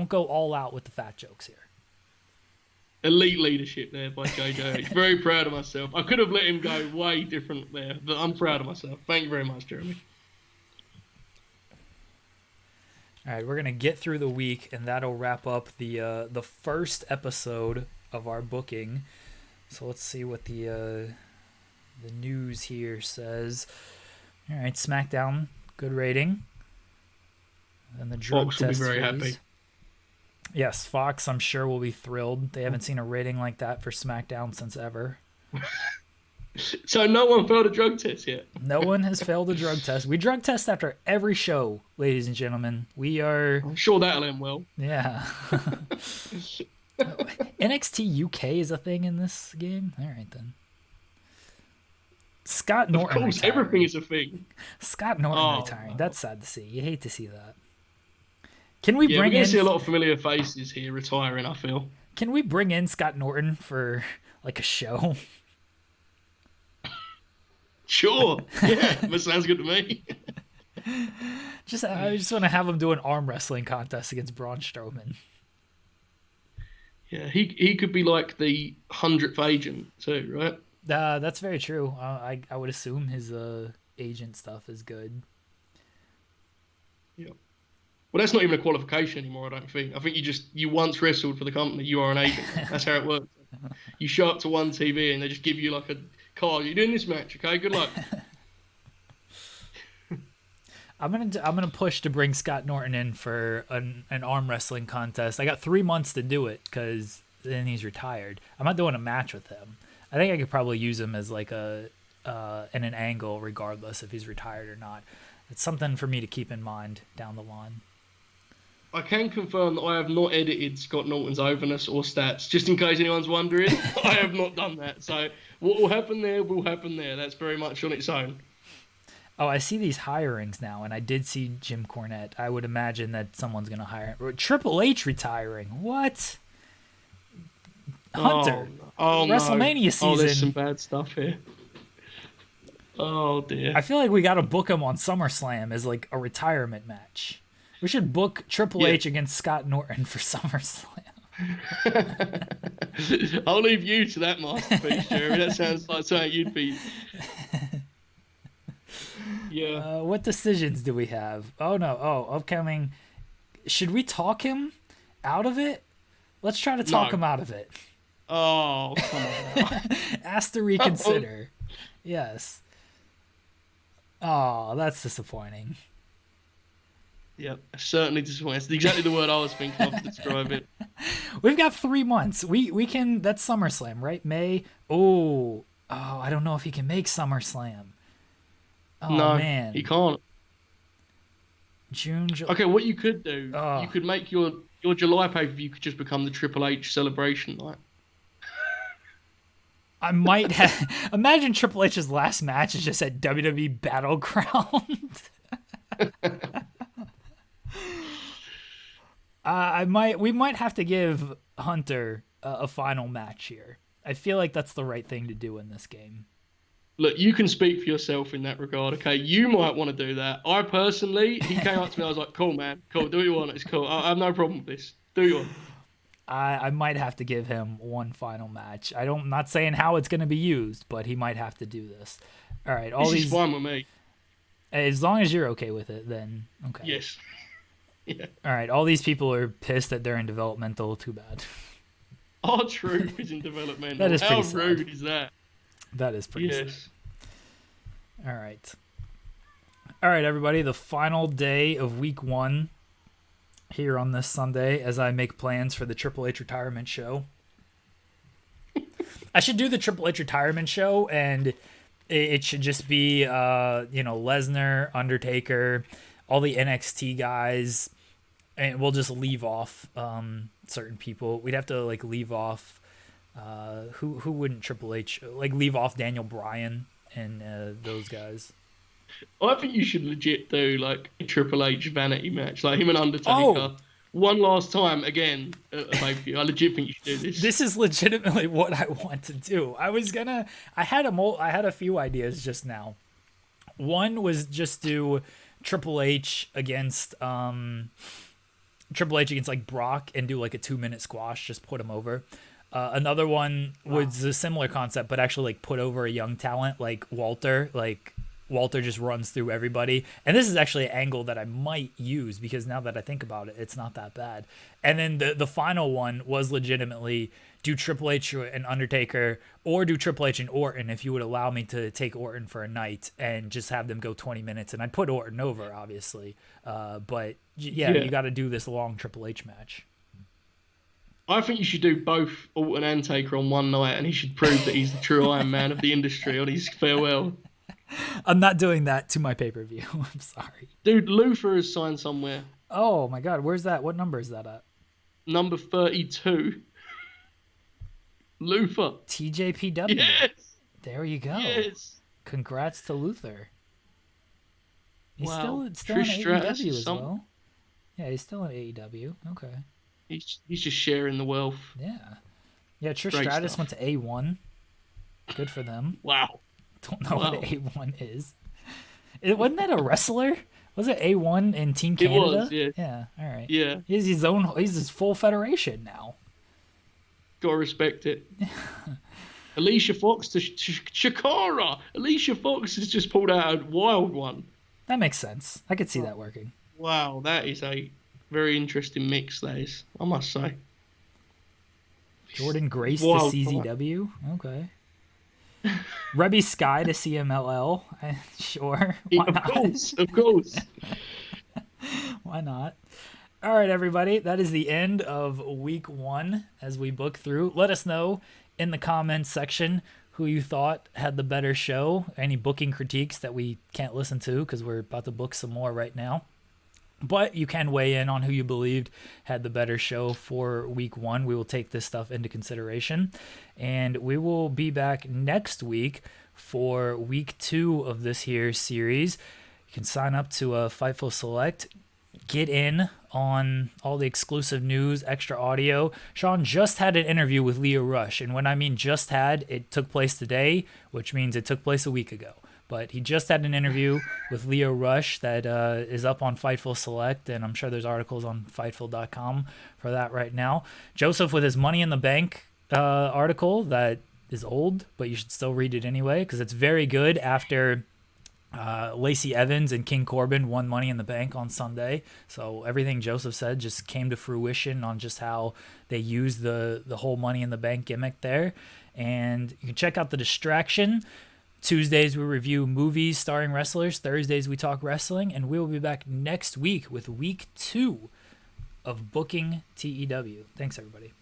go all out with the fat jokes here. Elite leadership there by JJ. Very proud of myself. I could have let him go way different there, but I'm proud of myself. Thank you very much, Jeremy. All right, we're gonna get through the week, and that'll wrap up the first episode of our booking. So let's see what the news here says. All right, SmackDown, good rating. And the drug Fox will be very happy. Yes, Fox, I'm sure, will be thrilled. They haven't seen a rating like that for SmackDown since ever. So no one failed a drug test yet? No one has failed a drug test. We drug test after every show, ladies and gentlemen. We are... I'm sure that'll end well. Yeah. NXT UK is a thing in this game? All right, then. Scott Norton Of course, retiring. everything is a thing. Scott Norton retiring. No. That's sad to see. You hate to see that. Can we bring we're in... going to see a lot of familiar faces here retiring, I feel. Can we bring in Scott Norton for, like, a show? Sure. Yeah, that sounds good to me. I just want to have him do an arm wrestling contest against Braun Strowman. Yeah, he could be like the 100th agent too, right? That's very true. I would assume his agent stuff is good. Yeah. Well, that's not even a qualification anymore, I don't think. I think you once wrestled for the company, you are an agent. That's how it works. You show up to one TV and they just give you like a card. You're doing this match, okay? Good luck. I'm gonna push to bring Scott Norton in for an arm wrestling contest. I got 3 months to do it because then he's retired. I'm not doing a match with him. I think I could probably use him as like in an angle regardless if he's retired or not. It's something for me to keep in mind down the line. I can confirm that I have not edited Scott Norton's overness or stats, just in case anyone's wondering. I have not done that. So what will happen there will happen there. That's very much on its own. Oh, I see these hirings now, and I did see Jim Cornette. I would imagine that someone's going to hire him. Triple H retiring. What? Hunter. Oh, WrestleMania season. Oh, there's some bad stuff here. Oh dear. I feel like we got to book him on SummerSlam as like a retirement match. We should book Triple H against Scott Norton for SummerSlam. I'll leave you to that masterpiece, Jeremy. That sounds like something you'd be. Yeah. What decisions do we have? Oh no. Oh, upcoming. Should we talk him out of it? Let's try to talk him out of it. Oh, come on. Ask to reconsider. Yes. Oh, that's disappointing. Yep, certainly disappointing. That's exactly the word I was thinking of to describe it. We've got 3 months. We can. That's SummerSlam, right? May. Oh, I don't know if he can make SummerSlam. Oh No, man, he can't. June. Okay, what you could do, you could make your July pay-per-view could just become the Triple H celebration night. I might have. Imagine Triple H's last match is just at WWE Battleground. We might have to give Hunter a final match here. I feel like that's the right thing to do in this game. Look, you can speak for yourself in that regard, okay? You might want to do that. I personally, he came up to me, I was like, cool, man. Cool, do what you want. It's cool. I have no problem with this. Do what you want. I might have to give him one final match. I'm not saying how it's going to be used, but he might have to do this. All right. This is fine with me. As long as you're okay with it, then okay. Yes. Yeah. All right. All these people are pissed that they're in developmental. Too bad. Our truth is in developmental. That is How pretty rude sad. is that? That is pretty sad. Yes. All right. All right, everybody. The final day of week 1 here on this Sunday as I make plans for the Triple H retirement show. I should do the Triple H retirement show, and it should just be, Lesnar, Undertaker, all the NXT guys, and we'll just leave off certain people. We'd have to leave off who wouldn't Triple H leave off Daniel Bryan and those guys. I think you should legit do a Triple H vanity match, like him and Undertaker. One last time again at a pay-per-view. I legit think you should do this. This is legitimately what I want to do. I had a few ideas just now. One was just do Triple H against Brock and do a 2-minute squash, just put him over. Another one was a similar concept, but actually put over a young talent like Walter. Walter just runs through everybody. And this is actually an angle that I might use because now that I think about it, it's not that bad. And then the final one was legitimately do Triple H and Undertaker, or do Triple H and Orton if you would allow me to take Orton for a night and just have them go 20 minutes. And I'd put Orton over, obviously. But you got to do this long Triple H match. I think you should do both Orton and Taker on one night, and he should prove that he's the true Iron Man of the industry on his farewell. I'm not doing that to my pay-per-view. I'm sorry. Dude, Luther is signed somewhere. Oh, my God. Where's that? What number is that at? Number 32. Luther. TJPW. Yes. There you go. Yes. Congrats to Luther. He's still in Trish AEW as well. Yeah, he's still in AEW. Okay. He's just sharing the wealth. Yeah. Yeah, Trish Great Stratus stuff. went to A1. Good for them. Wow. Don't know what A1 is. Wasn't that a wrestler? Was it A1 in Team Canada? It was, yeah. Yeah, all right. Yeah. He's his full federation now. Gotta respect it. Alicia Fox to Shakara. Alicia Fox has just pulled out a wild one. That makes sense. I could see that working. Wow, that is a very interesting mix, that is, I must say. Jordan Grace to Wild CZW? Okay. Rebby Sky to CMLL? Sure. Why not? Of course. Why not? All right, everybody. That is the end of week 1 as we book through. Let us know in the comments section who you thought had the better show. Any booking critiques that we can't listen to because we're about to book some more right now. But you can weigh in on who you believed had the better show for week 1. We will take this stuff into consideration. And we will be back next week for week 2 of this here series. You can sign up to Fightful Select. get in on all the exclusive news, extra audio, Sean just had an interview with Leo Rush. And when I mean just had, it took place today, which means it took place a week ago. But he just had an interview with Leo Rush that is up on Fightful Select, and I'm sure there's articles on Fightful.com for that right now. Joseph with his Money in the Bank article that is old, but you should still read it anyway because it's very good after Lacey Evans and King Corbin won Money in the Bank on Sunday. So everything Joseph said just came to fruition on just how they used the whole Money in the Bank gimmick there. And you can check out The Distraction. Tuesdays we review movies starring wrestlers. Thursdays we talk wrestling. And we will be back next week with week 2 of Booking TEW. Thanks, everybody.